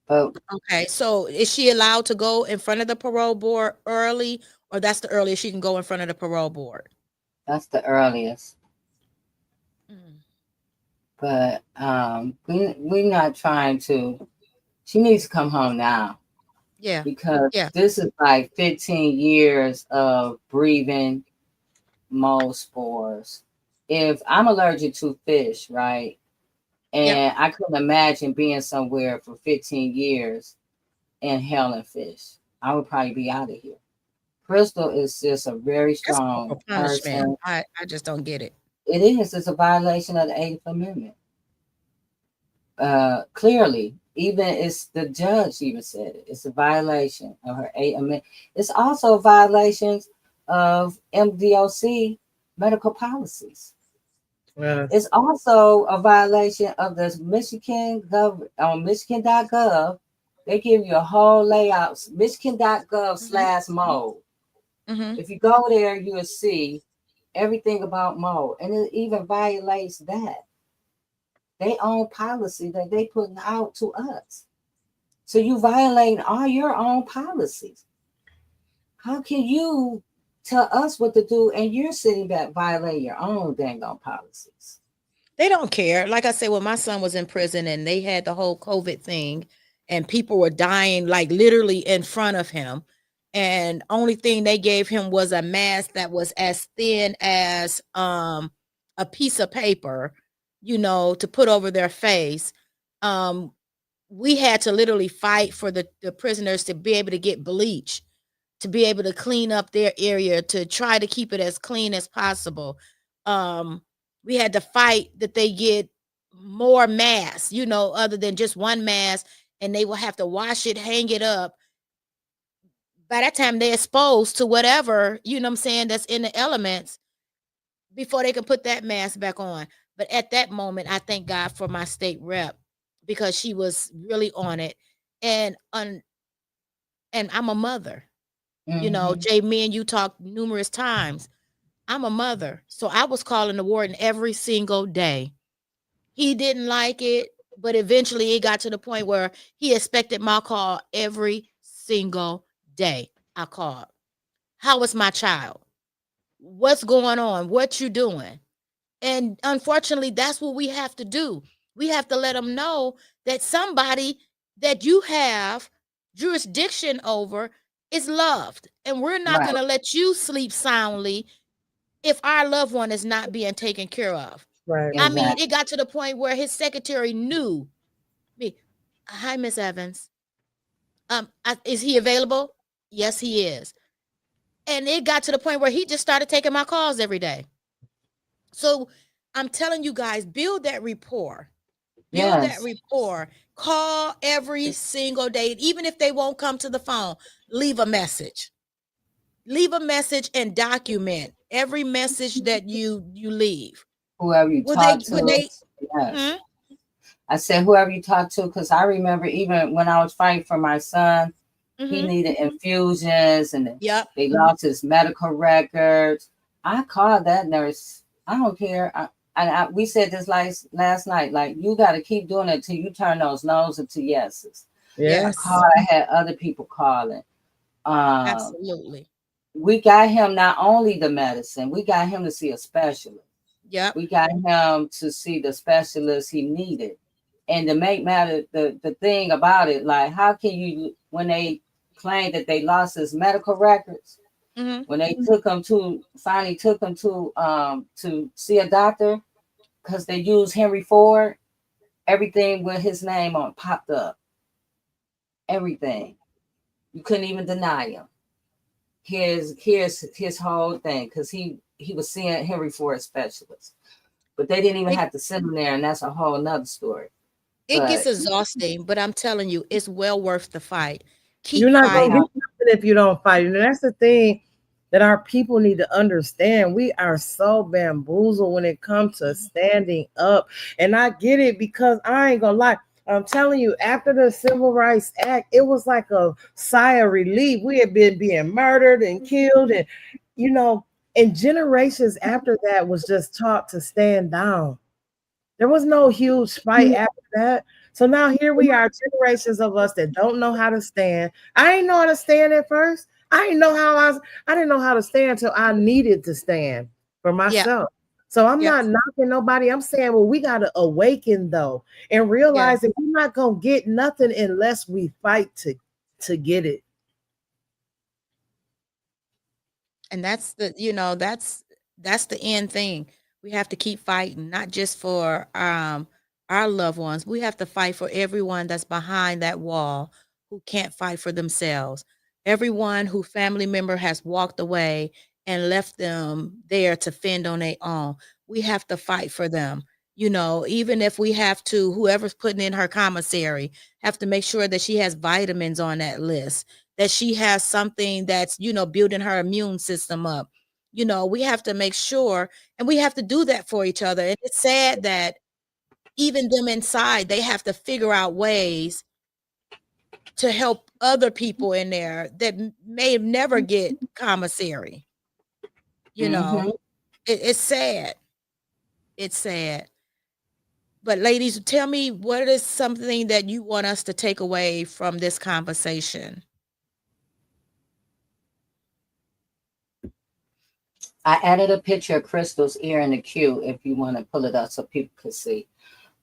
Okay, so is she allowed to go in front of the parole board early, or that's the earliest she can go in front of the parole board? That's the earliest. But we're not trying to. She needs to come home now. Yeah. Because this is like 15 years of breathing mold spores. If I'm allergic to fish, right? And I couldn't imagine being somewhere for 15 years inhaling fish. I would probably be out of here. Crystal is just a very strong person. I just don't get it. It is. It's a violation of the 8th Amendment. Clearly, even it's the judge even said it. It's a violation of her 8th Amendment. It's also violations of MDOC medical policies. It's also a violation of the Michigan on Michigan.gov. They give you a whole layout, Michigan.gov/mold. If you go there, you will see everything about mold, and it even violates that. their own policy that they putting out to us. So you violating all your own policies. How can you tell us what to do and you're sitting back violating your own dang on policies? They don't care. Like I said, when my son was in prison and they had the whole COVID thing and people were dying like literally in front of him, and only thing they gave him was a mask that was as thin as a piece of paper, you know, to put over their face. We had to literally fight for the prisoners to be able to get bleach, to be able to clean up their area, to try to keep it as clean as possible. We had to fight that they get more masks, you know, other than just one mask, and they will have to wash it, hang it up. By that time, they're exposed to whatever, you know what I'm saying, that's in the elements before they can put that mask back on. But at that moment, I thank God for my state rep because she was really on it. And I'm a mother. You know, Jay, me and you talked numerous times. I'm a mother. So I was calling the warden every single day. He didn't like it, but eventually it got to the point where he expected my call every single day. I called. How is my child? What's going on? What you doing? And unfortunately, that's what we have to do. We have to let them know that somebody that you have jurisdiction over is loved. And we're not Right. going to let you sleep soundly if our loved one is not being taken care of. Right. I mean, Exactly. it got to the point where his secretary knew me. Hi, Miss Evans. Is he available? Yes, he is. And it got to the point where he just started taking my calls every day. So I'm telling you guys, build that rapport. Build that Yes. rapport. Call every single day. Even if they won't come to the phone, leave a message. Leave a message and document every message that you leave. Whoever you Will talk they, to. Yes. I said whoever you talk to, because I remember even when I was fighting for my son, he needed infusions and Yep. they lost his medical records. I called that nurse. I don't care. We said this last night, like, you got to keep doing it till you turn those no's into yeses. Yes. I had other people calling. Absolutely. We got him not only the medicine, we got him to see a specialist. Yep. We got him to see the specialist he needed. And to make matter, the thing about it, like, how can you, when they claim that they lost his medical records, when they finally took him to see a doctor, because they used Henry Ford, everything with his name on popped up. Everything. You couldn't even deny him. Here's his whole thing, because he was seeing Henry Ford specialist. But they didn't even have to send him there, and that's a whole nother story. It gets exhausting, but I'm telling you, it's well worth the fight. Keep You're not fighting. going to get nothing if you don't fight. And that's the thing that our people need to understand. We are so bamboozled when it comes to standing up. And I get it, because I ain't going to lie. I'm telling you, after the Civil Rights Act, it was like a sigh of relief. We had been being murdered and killed, and, you know, and generations after that was just taught to stand down. There was no huge fight after that. So now here we are, generations of us that don't know how to stand. I didn't know how to stand at first. I didn't know how to stand until I needed to stand for myself. So I'm not knocking nobody. I'm saying, well, we got to awaken though, and realize that we're not going to get nothing unless we fight to get it. And that's the end thing. We have to keep fighting, not just for our loved ones. We have to fight for everyone that's behind that wall who can't fight for themselves. Everyone who family member has walked away and left them there to fend on their own. We have to fight for them. You know, even if we have to, whoever's putting in her commissary, have to make sure that she has vitamins on that list, that she has something that's, you know, building her immune system up. You know, we have to make sure, and we have to do that for each other. And it's sad that even them inside, they have to figure out ways to help other people in there that may never get commissary. You know, it's sad. It's sad. But ladies, tell me, what is something that you want us to take away from this conversation? I added a picture of Crystal's ear in the queue if you want to pull it up so people can see.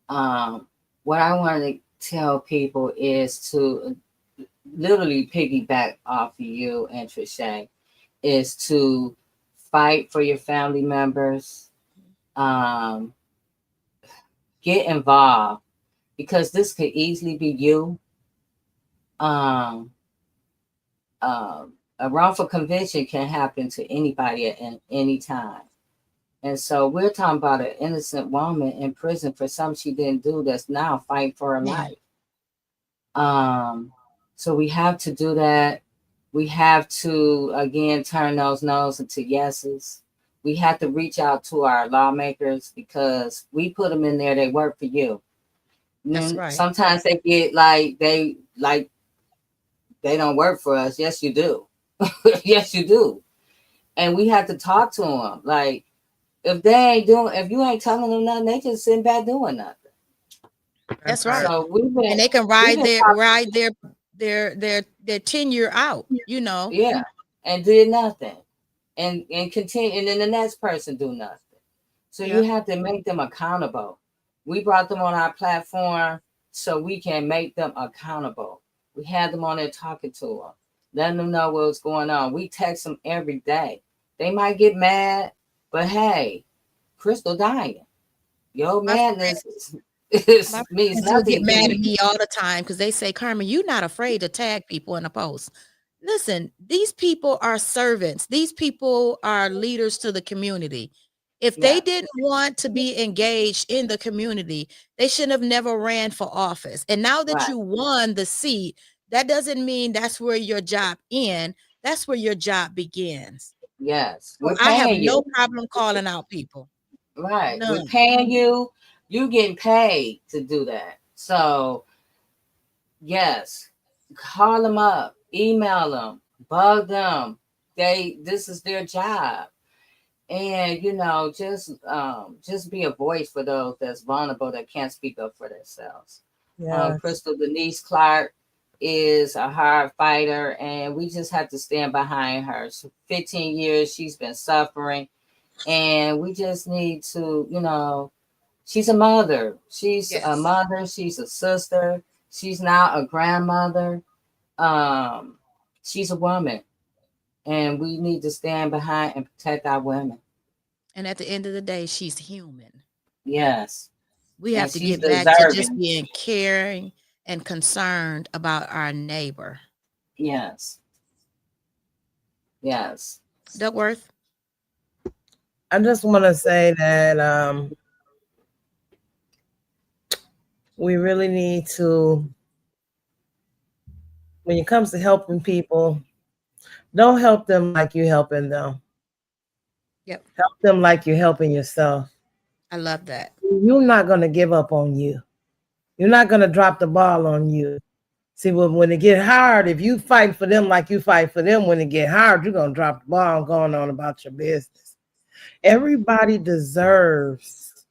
What I want to tell people is to literally piggyback off of you and Trisha, is to fight for your family members. Get involved, because this could easily be you. A wrongful conviction can happen to anybody at any time. And so we're talking about an innocent woman in prison for something she didn't do that's now fighting for her life. So we have to do that. We have to, again, turn those no's into yeses. We have to reach out to our lawmakers, because we put them in there. They work for you. That's right. Sometimes they get like they don't work for us. Yes, you do. Yes, you do. And we have to talk to them. Like, if you ain't telling them nothing, they just sitting back doing nothing. That's right. So and they can ride their tenure out, you know. Yeah, and did nothing, and continue, and then the next person do nothing. So you have to make them accountable. We brought them on our platform so we can make them accountable. We had them on there talking to them, letting them know what's going on. We text them every day. They might get mad, but hey, Crystal dying. Your madness means nothing. Get mad at me all the time because they say, Carmen, you're not afraid to tag people in a post. Listen, these people are servants. These people are leaders to the community. If they didn't want to be engaged in the community, they shouldn't have never ran for office. And now that you won the seat, that doesn't mean that's where your job ends. That's where your job begins. Yes. I have no problem calling out people. Right. None. We're paying you. You getting paid to do that. So, yes, call them up, email them, bug them. This is their job. And, you know, just be a voice for those that's vulnerable, that can't speak up for themselves. Yeah. Crystal Denise Clark is a hard fighter, and we just have to stand behind her. So 15 years she's been suffering, and we just need to, you know, she's a mother. She's a mother. She's a sister. She's now a grandmother. She's a woman. And we need to stand behind and protect our women. And at the end of the day, she's human. Yes. We have to get back to just being caring and concerned about our neighbor. Yes. Yes. Duckworth? I just want to say that we really need to, when it comes to helping people, don't help them like you're helping them. Yep. Help them like you're helping yourself. I love that. You're not going to give up on you. You're not going to drop the ball on you. See, when it get hard, if you fight for them like you fight for them, when it get hard, you're going to drop the ball and going on about your business. Everybody deserves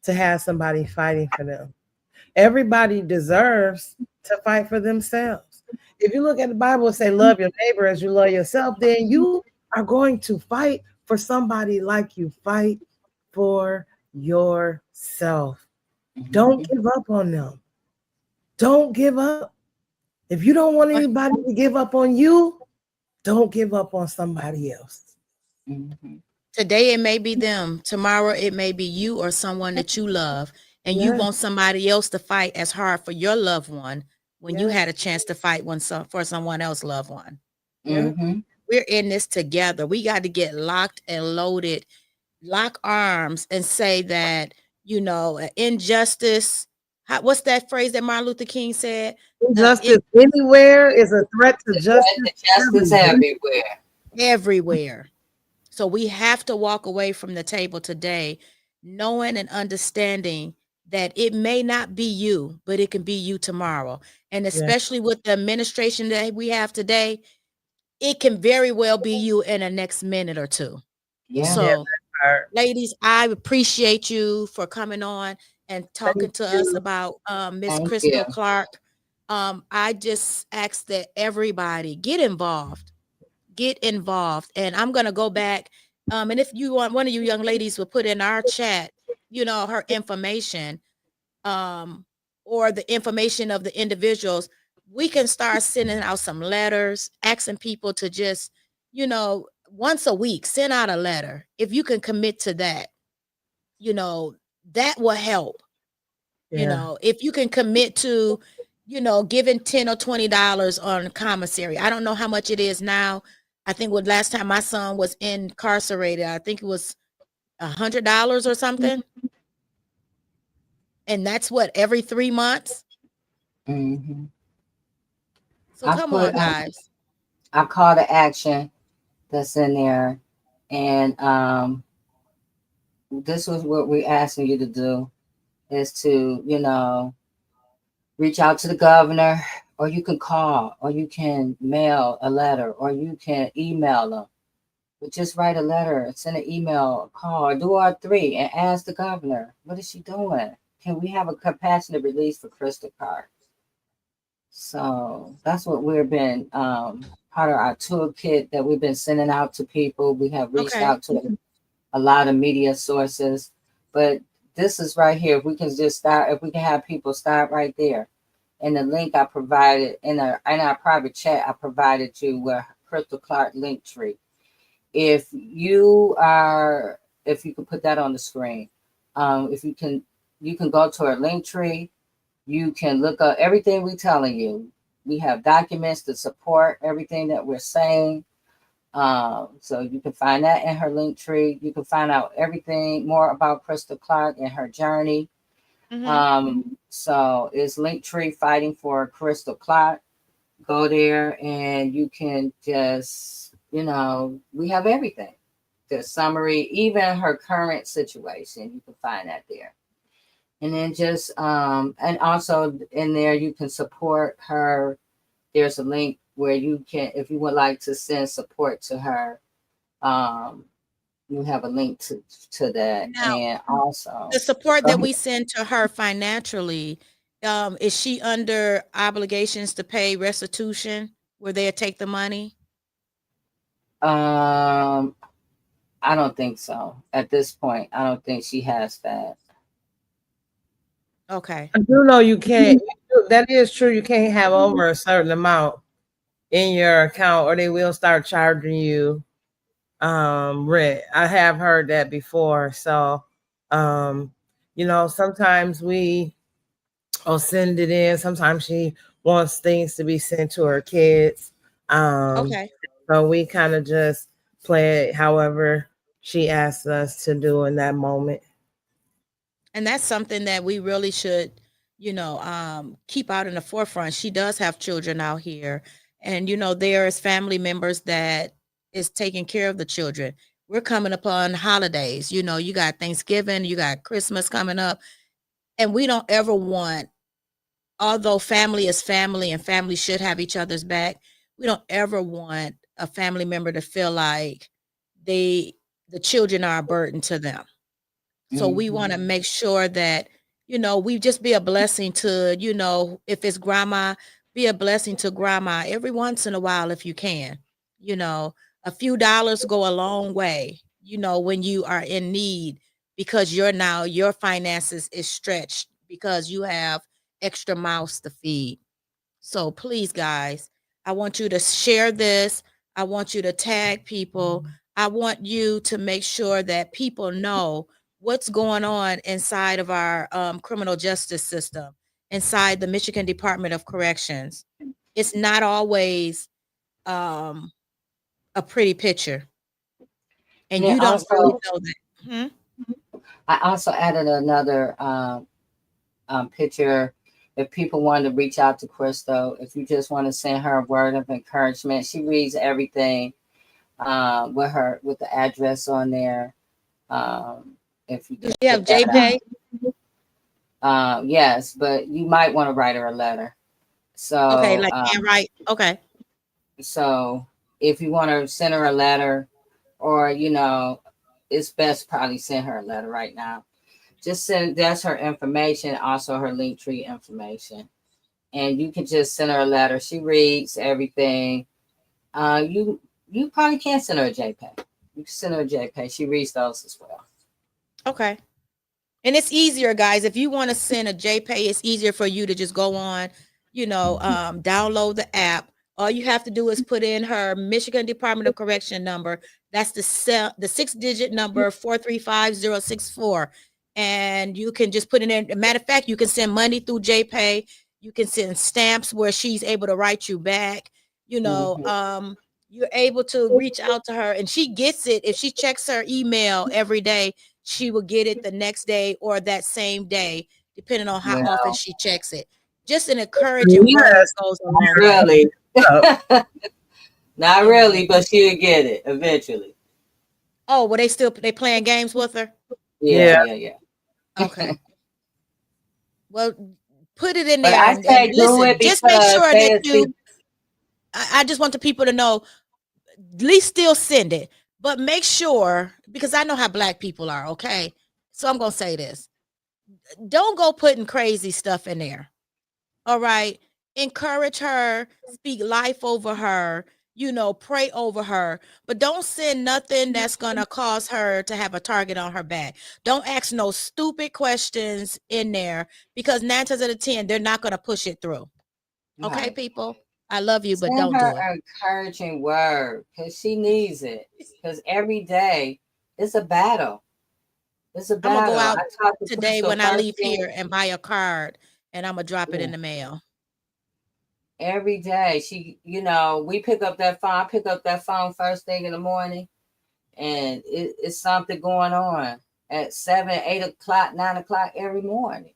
to have somebody fighting for them. Everybody deserves to fight for themselves. If you look at the Bible and say, love your neighbor as you love yourself, then you are going to fight for somebody like you fight for yourself. Don't give up on them. Don't give up. If you don't want anybody to give up on you, don't give up on somebody else. Today it may be them. Tomorrow it may be you or someone that you love. And you want somebody else to fight as hard for your loved one when you had a chance to fight for someone else's loved one. We're in this together. We got to get locked and loaded, lock arms, and say that, you know, injustice. What's that phrase that Martin Luther King said? Injustice anywhere is a threat to justice everywhere. Everywhere. So we have to walk away from the table today knowing and understanding that it may not be you, but it can be you tomorrow. And especially with the administration that we have today, it can very well be you in the next minute or two. So, ladies, I appreciate you for coming on and talking to us about Miss Thank you. Crystal Clark. I just ask that everybody get involved. Get involved. And I'm going to go back. And if you want, one of you young ladies will put in our chat, her information, or the information of the individuals. We can start sending out some letters, asking people to just, once a week, send out a letter. If you can commit to that, that will help. If you can commit to, giving $10 or $20 on commissary. I don't know how much it is now. I think last time my son was incarcerated, I think it was $100 or something. And that's what, every 3 months? Mm-hmm. So come on, guys. I call to action that's in there. And this was what we're asking you to do, is to, reach out to the governor, or you can call, or you can mail a letter, or you can email them. But just write a letter, send an email, call, or do all three and ask the governor, what is she doing? Can we have a compassionate release for Crystal Clark? So that's what we've been, part of our toolkit that we've been sending out to people. We have reached out to a lot of media sources, but this is right here. If we can just start, if we can have people start right there. And the link I provided in our private chat, I provided you with Crystal Clark Linktree. If you can put that on the screen, if you can go to our Linktree. You can look up everything we're telling you. We have documents to support everything that we're saying. So you can find that in her Linktree. You can find out everything more about Crystal Clark and her journey. Mm-hmm. So it's Linktree Fighting for Crystal Clark. Go there and you can just, we have everything. The summary, even her current situation, you can find that there. And then just, and also in there, you can support her. There's a link where you can, if you would like to send support to her, you have a link to that. Now, and also the support that we send to her financially, is she under obligations to pay restitution where they take the money? I don't think so. At this point, I don't think she has that. Okay. I do know you can't. That is true. You can't have over a certain amount in your account, or they will start charging you rent. I have heard that before. So, sometimes we send it in. Sometimes she wants things to be sent to her kids. Okay. So we kind of just play it however she asks us to do in that moment. And that's something that we really should, keep out in the forefront. She does have children out here. And, there's family members that is taking care of the children. We're coming upon holidays. You got Thanksgiving, you got Christmas coming up. And we don't ever want, although family is family and family should have each other's back, we don't ever want a family member to feel like the children are a burden to them. So we want to make sure that, we just be a blessing to, if it's grandma, be a blessing to grandma every once in a while if you can. A few dollars go a long way, when you are in need, because your finances is stretched because you have extra mouths to feed. So please, guys, I want you to share this. I want you to tag people. I want you to make sure that people know what's going on inside of our criminal justice system, inside the Michigan Department of Corrections. It's not always a pretty picture. And you don't really know that. I also added another picture. If people want to reach out to Crystal, if you just want to send her a word of encouragement, she reads everything with the address on there. If you does she have JPay? Yes, but you might want to write her a letter. So okay, like handwrite. Okay. So if you want to send her a letter, or it's best probably send her a letter right now. just send, that's her information, also her Linktree information. And you can just send her a letter. She reads everything. You probably can't send her a JPEG. You can send her a JPEG. She reads those as well. Okay. And it's easier, guys. If you want to send a JPEG, it's easier for you to just go on, download the app. All you have to do is put in her Michigan Department of Correction number. That's the 6-digit number 435064. And you can just put it in. Matter of fact, you can send money through JPay. You can send stamps where she's able to write you back. You're able to reach out to her and she gets it. If she checks her email every day, she will get it the next day or that same day, depending on how often she checks it. Just an encouraging word goes a long way. Really? Not really, but she'll get it eventually. Oh, well, they playing games with her? Yeah. Okay. Well, put it in But there. I say do it just make because sure they that I just want the people to know, at least still send it, but make sure, because I know how Black people are, okay? So I'm going to say this. Don't go putting crazy stuff in there. All right. Encourage her, speak life over her, pray over her, but don't send nothing that's going to cause her to have a target on her back. Don't ask no stupid questions in there because 9 times out of 10, they're not going to push it through. Okay, Right. people? I love you, but Send don't her do it. an encouraging word because she needs it. Because every day it's a battle. It's a I'm going to battle. go out I talked to today Crystal when I first leave thing here and buy a card and I'm going to drop it in the mail. every day. She, we pick up that phone. I pick up that phone first thing in the morning, and it's something going on at 7, 8 o'clock, 9 o'clock every morning.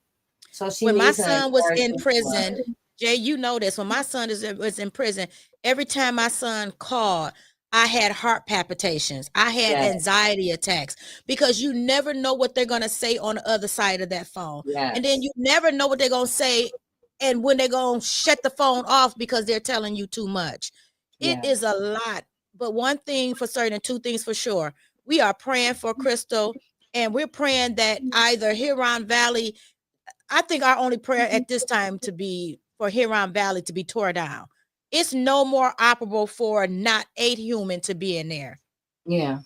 So she When my needs an son was in encouraging prison, word. Jay, you know this. When my son was in prison, every time my son called, I had heart palpitations. I had Yes. anxiety attacks because you never know what they're going to say on the other side of that phone. Yes. And then you never know what they're going to say and when they're going to shut the phone off because they're telling you too much. It is a lot. But one thing for certain, two things for sure. We are praying for Crystal, and we're praying that either Huron Valley, I think our only prayer at this time to be for Huron Valley to be tore down. It's no more operable for not 8 human to be in there. Yeah.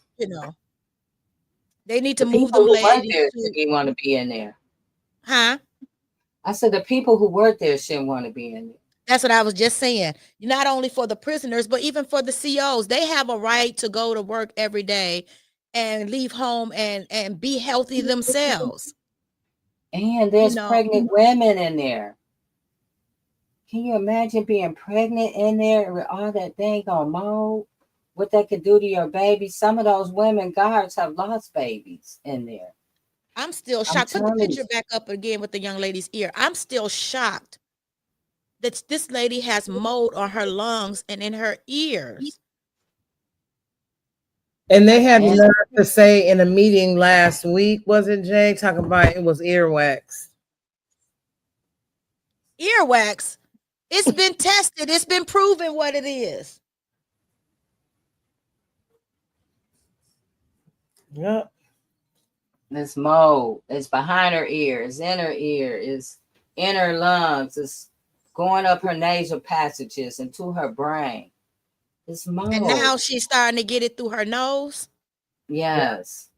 They need to The move people them who work ladies there to, shouldn't want to be in there. huh? I said the people who work there shouldn't want to be in there. That's what I was just saying. Not only for the prisoners, but even for the COs. They have a right to go to work every day and leave home and be healthy themselves. And there's pregnant women in there. Can you imagine being pregnant in there with all that dang on mold? What that could do to your baby? Some of those women guards have lost babies in there. I'm still shocked. Put the picture back up again with the young lady's ear. I'm still shocked that this lady has mold on her lungs and in her ears. And they had the nerve to say in a meeting last week, was it, Jay, talking about it was earwax? Earwax. It's been tested. It's been proven what it is. Yep. It's mold. It's behind her ear. It's in her ear. It's in her lungs. It's going up her nasal passages into her brain. It's mold. And now she's starting to get it through her nose. Yes.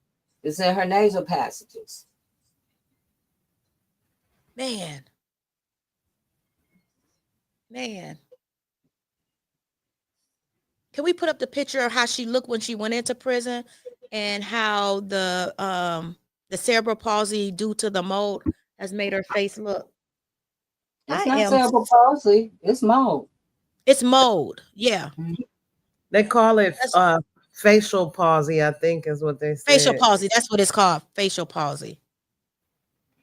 It's in her nasal passages. Man. Can we put up the picture of how she looked when she went into prison and how the cerebral palsy due to the mold has made her face look? It's not cerebral palsy. It's mold. It's mold. Yeah. They call it facial palsy, I think is what they say. Facial palsy. That's what it's called. Facial palsy.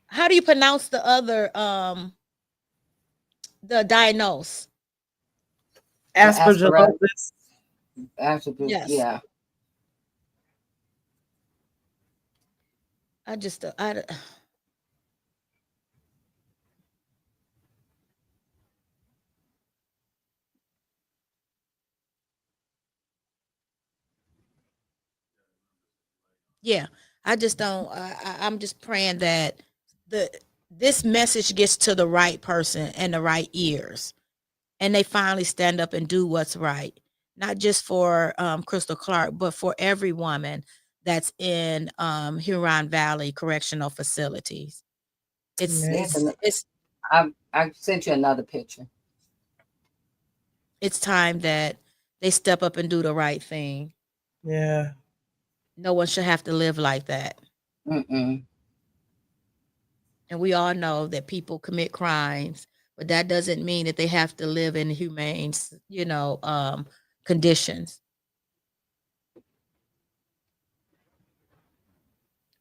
How do you pronounce the other the diagnose? Aspergillosis. Yes. Yeah. Yeah. I just don't. I'm just praying that this message gets to the right person and the right ears, and they finally stand up and do what's right, not just for Crystal Clark, but for every woman that's in Huron Valley Correctional Facilities. It's Amen. Yes, it's and it's I sent you another picture. it's time that they step up and do the right thing. Yeah. No one should have to live like that. Mm-mm. And we all know that people commit crimes, but that doesn't mean that they have to live in humane, conditions.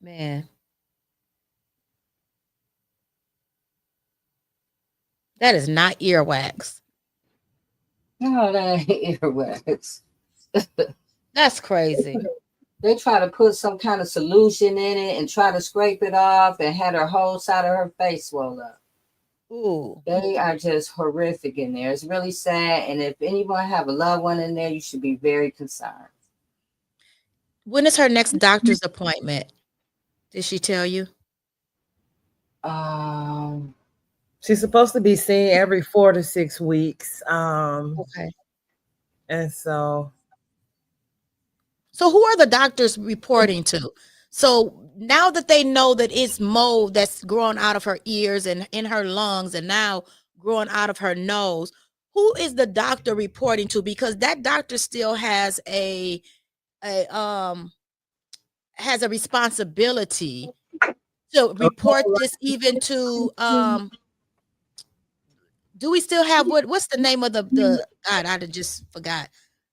Man, that is not earwax. No, that ain't earwax. That's crazy. They try to put some kind of solution in it and try to scrape it off and had her whole side of her face swell up. Ooh. They are just horrific in there. It's really sad. And if anyone have a loved one in there, you should be very concerned. When is her next doctor's appointment? Did she tell you? She's supposed to be seen every 4 to 6 weeks. Okay. And so who are the doctors reporting to? So now that they know that it's mold that's growing out of her ears and in her lungs and now growing out of her nose, who is the doctor reporting to? Because that doctor still has a responsibility to report this even to do we still have what's the name of the God, I just forgot.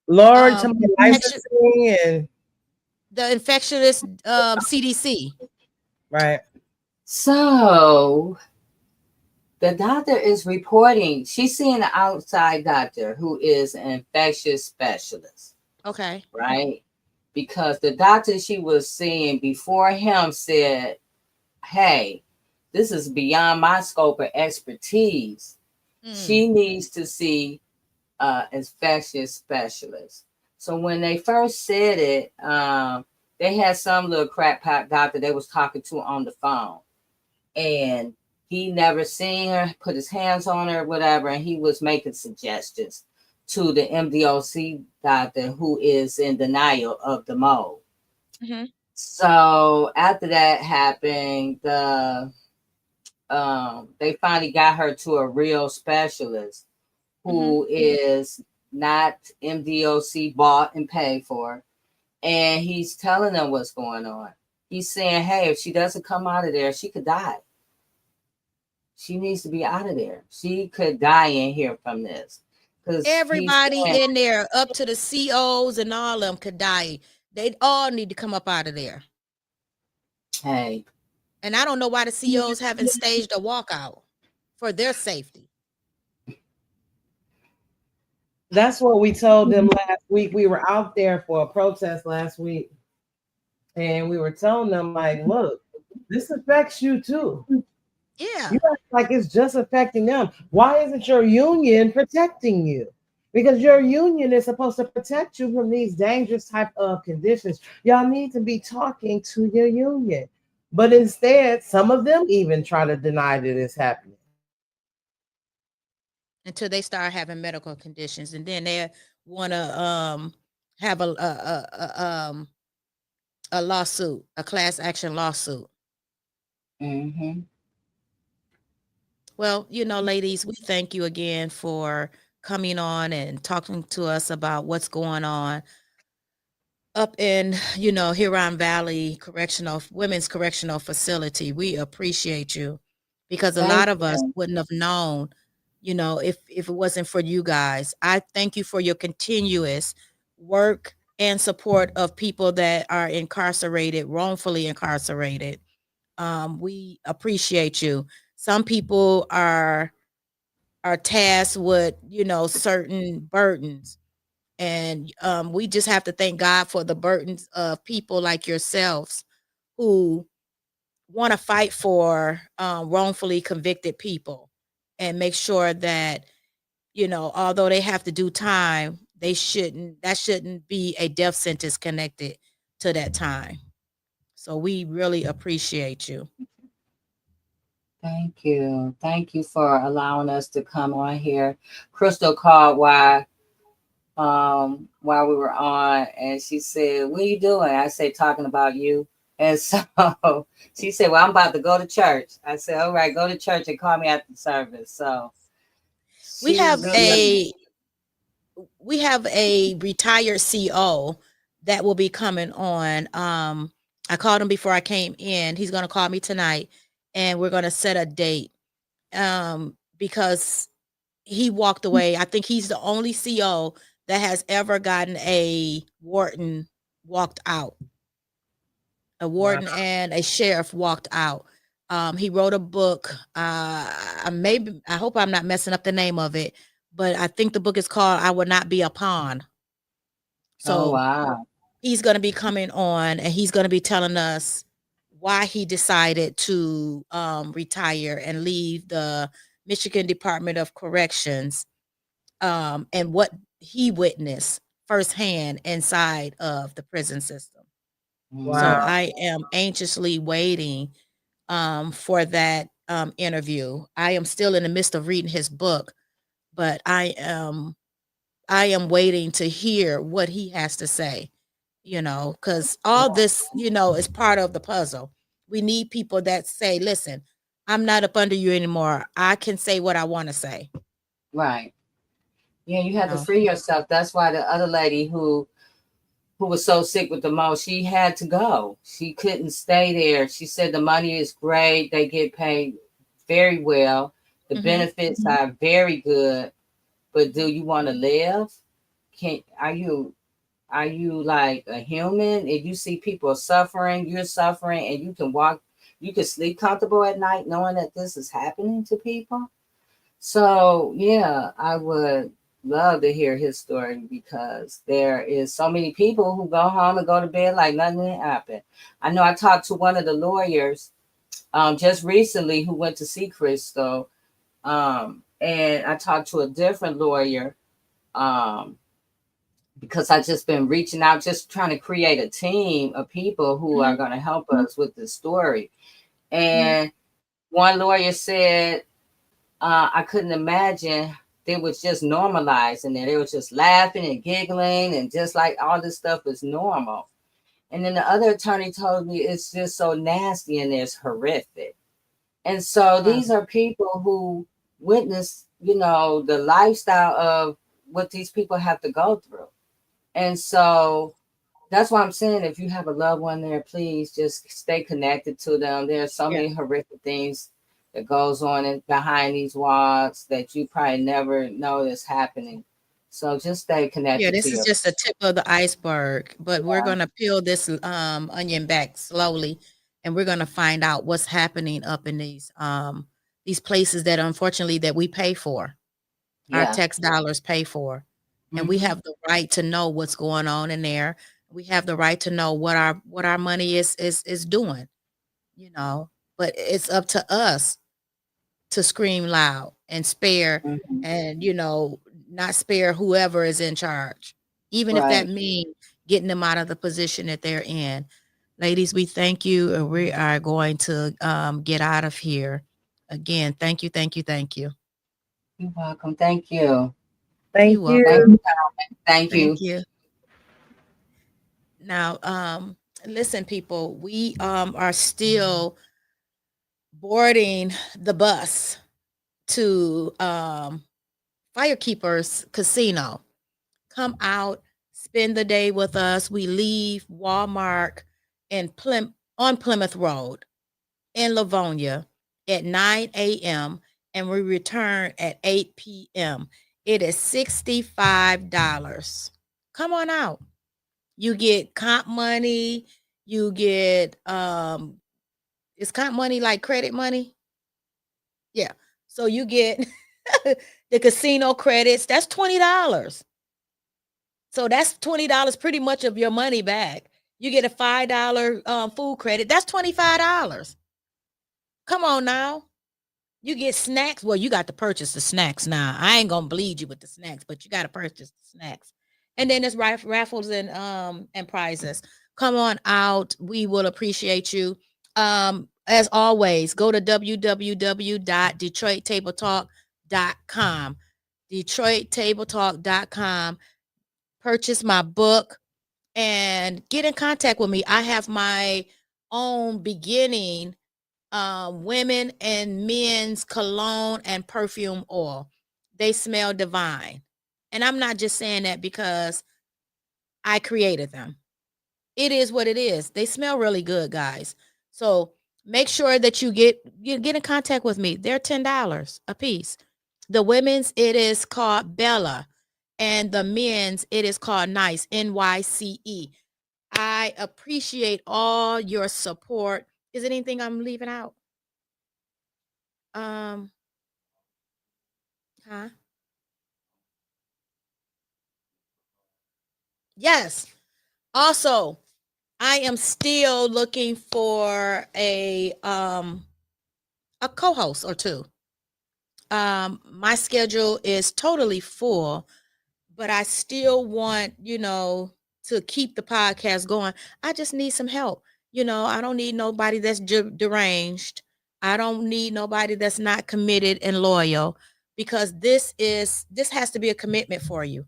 Laura to my licensing and the infectious CDC. Right. So the doctor is reporting, she's seeing an outside doctor who is an infectious specialist. Okay. Right? Because the doctor she was seeing before him said, hey, this is beyond my scope of expertise. She needs to see infectious specialist. So when they first said it, they had some little crackpot doctor they was talking to on the phone. And he never seen her, put his hands on her, whatever, and he was making suggestions to the MDOC doctor who is in denial of the mold. Mm-hmm. So after that happened, they finally got her to a real specialist who is not MDOC bought and paid for. And he's telling them what's going on. He's saying, hey, if she doesn't come out of there, she could die. She needs to be out of there. She could die in here from this. Everybody in there, up to the COs and all of them, could die. They all need to come up out of there. Hey. And I don't know why the COs haven't staged a walkout for their safety. That's what we told them last week. We were out there for a protest last week. And we were telling them, like, look, this affects you too. Yeah. You act like it's just affecting them. Why isn't your union protecting you? Because your union is supposed to protect you from these dangerous type of conditions. Y'all need to be talking to your union. But instead, some of them even try to deny that it's happening. Until they start having medical conditions, and then they want to have a lawsuit, a class action lawsuit. Mm-hmm. Well, ladies, we thank you again for coming on and talking to us about what's going on up in, Huron Valley Women's Correctional Facility. We appreciate you because a lot of us wouldn't have known, if it wasn't for you guys. I thank you for your continuous work and support of people that are incarcerated, wrongfully incarcerated. We appreciate you. Some people are tasked with, certain burdens. And we just have to thank God for the burdens of people like yourselves who want to fight for wrongfully convicted people and make sure that, although they have to do time, that shouldn't be a death sentence connected to that time. So we really appreciate you. Thank you. Thank you for allowing us to come on here. Crystal called while we were on, and she said, "What are you doing?" I said, "Talking about you." And so she said, "Well, I'm about to go to church." I said, "All right, go to church and call me after the service." So We she have really, a retired CO that will be coming on. I called him before I came in. He's going to call me tonight, and we're going to set a date. Because he walked away. I think he's the only CO that has ever gotten a warden walked out. A warden and a sheriff walked out. He wrote a book. I hope I'm not messing up the name of it, but I think the book is called I Will Not Be a Pawn. oh So wow. he's going to be coming on, and he's going to be telling us why he decided to retire and leave the Michigan Department of Corrections, and what he witnessed firsthand inside of the prison system. So Wow. I am anxiously waiting for that interview. I am still in the midst of reading his book, but I am waiting to hear what he has to say, because all this, is part of the puzzle. We need people that say, listen, I'm not up under you anymore. I can say what I want to say. Right. Yeah, you have to No. free yourself. That's why the other lady who was so sick with the most, she had to go. She couldn't stay there. She said the money is great. They get paid very well. The Mhm. benefits are very good. But do you want to live? Are you like a human? If you see people suffering, you're suffering, and you can sleep comfortable at night knowing that this is happening to people. So yeah, I would love to hear his story, because there is so many people who go home and go to bed like nothing happened. I know I talked to one of the lawyers just recently who went to see Crystal, and I talked to a different lawyer because I just been reaching out, just trying to create a team of people who are going to help us with this story. And one lawyer said, I couldn't imagine they was just normalizing it. They were just laughing and giggling, and just like all this stuff is normal. And then the other attorney told me it's just so nasty and it's horrific. And so these are people who witness, the lifestyle of what these people have to go through. And so that's why I'm saying, if you have a loved one there, please just stay connected to them. There are so many horrific things that goes on behind these walls that you probably never know is happening. So just stay connected. Yeah, this is just the tip of the iceberg, but we're going to peel this onion back slowly, and we're going to find out what's happening up in these places that unfortunately that we pay for. Our tax dollars pay for. And we have the right to know what's going on in there. We have the right to know what our money is doing, but it's up to us to scream loud and spare and, not spare whoever is in charge, even if that means getting them out of the position that they're in. Ladies, we thank you, and we are going to get out of here. Again, thank you, thank you, thank you. You're welcome. Thank you. Thank You're you. welcome. Thank you. Thank you. Now, listen, people, we are still boarding the bus to Firekeepers Casino. Come out, spend the day with us. We leave Walmart on Plymouth Road in Livonia at 9 a.m. and we return at 8 p.m. It is $65. Come on out. You get comp money. You get is comp money like credit money? Yeah. So you get the casino credits. That's $20. So that's $20 pretty much of your money back. You get a $5 food credit. That's $25. Come on now. You get snacks. Well, you got to purchase the snacks now. I ain't gonna bleed you with the snacks, but you got to purchase the snacks. And then there's raffles and prizes. come on out. We will appreciate you. As always, go to www.detroittabletalk.com. DetroitTableTalk.com. Purchase my book and get in contact with me. I have my own beginning women and men's cologne and perfume oil. They smell divine. And I'm not just saying that because I created them. It is what it is. They smell really good, guys. So make sure that you get in contact with me. They're $10 a piece. The women's, it is called Bella. And the men's, it is called Nice, NYCE. I appreciate all your support. Is there anything I'm leaving out? Yes. Also, I am still looking for a co-host or two. My schedule is totally full, but I still want, to keep the podcast going. I just need some help. I don't need nobody that's deranged. I don't need nobody that's not committed and loyal, because this has to be a commitment for you.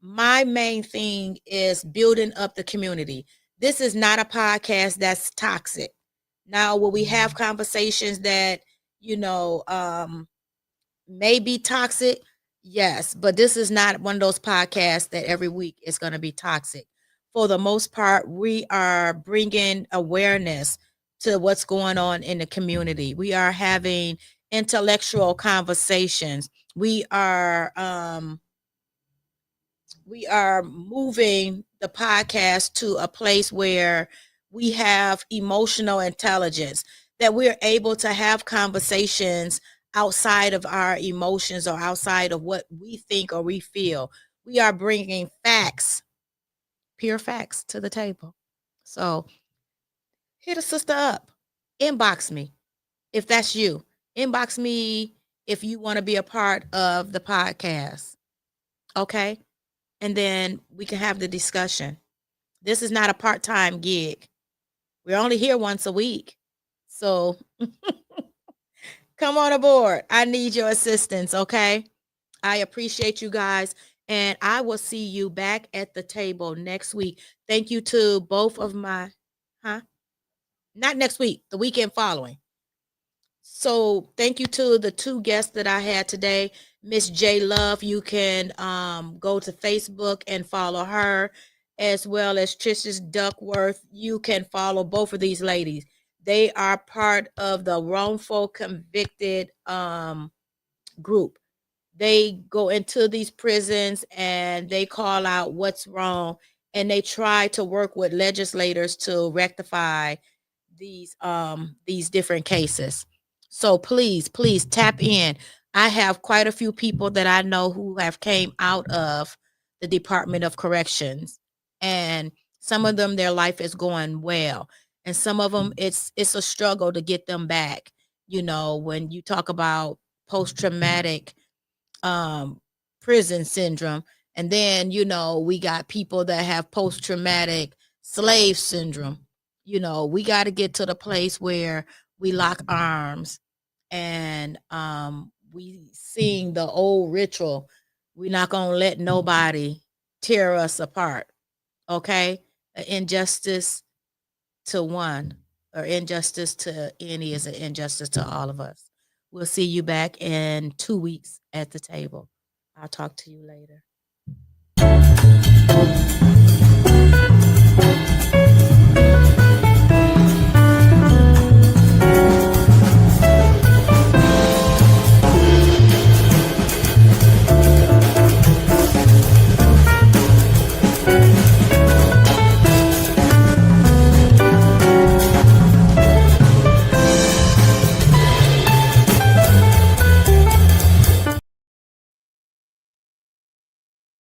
My main thing is building up the community. This is not a podcast that's toxic. Now, will we have conversations that, may be toxic? Yes, but this is not one of those podcasts that every week is going to be toxic. For the most part, we are bringing awareness to what's going on in the community. We are having intellectual conversations. We are moving the podcast to a place where we have emotional intelligence, that we're able to have conversations outside of our emotions or outside of what we think or we feel. We are bringing facts, pure facts, to the table. So hit a sister up, inbox me if that's you. Inbox me if you want to be a part of the podcast. Okay? And then we can have the discussion. This is not a part-time gig. We're only here once a week. So come on aboard. I need your assistance, okay? I appreciate you guys. And I will see you back at the table next week. Thank you to both of my, not next week, the weekend following. So thank you to the two guests that I had today. Miss J Love, you can go to Facebook and follow her, as well as Trish's Duckworth. You can follow both of these ladies. They are part of the wrongful convicted group. They go into these prisons and they call out what's wrong, and they try to work with legislators to rectify these different cases. So please tap in. I have quite a few people that I know who have came out of the Department of Corrections, and some of them, their life is going well, and some of them it's a struggle to get them back. When you talk about post-traumatic prison syndrome, and then we got people that have post-traumatic slave syndrome. We got to get to the place where we lock arms and we sing the old ritual. We're not going to let nobody tear us apart. Okay? Injustice to one or injustice to any is an injustice to all of us. We'll see you back in 2 weeks at the table. I'll talk to you later.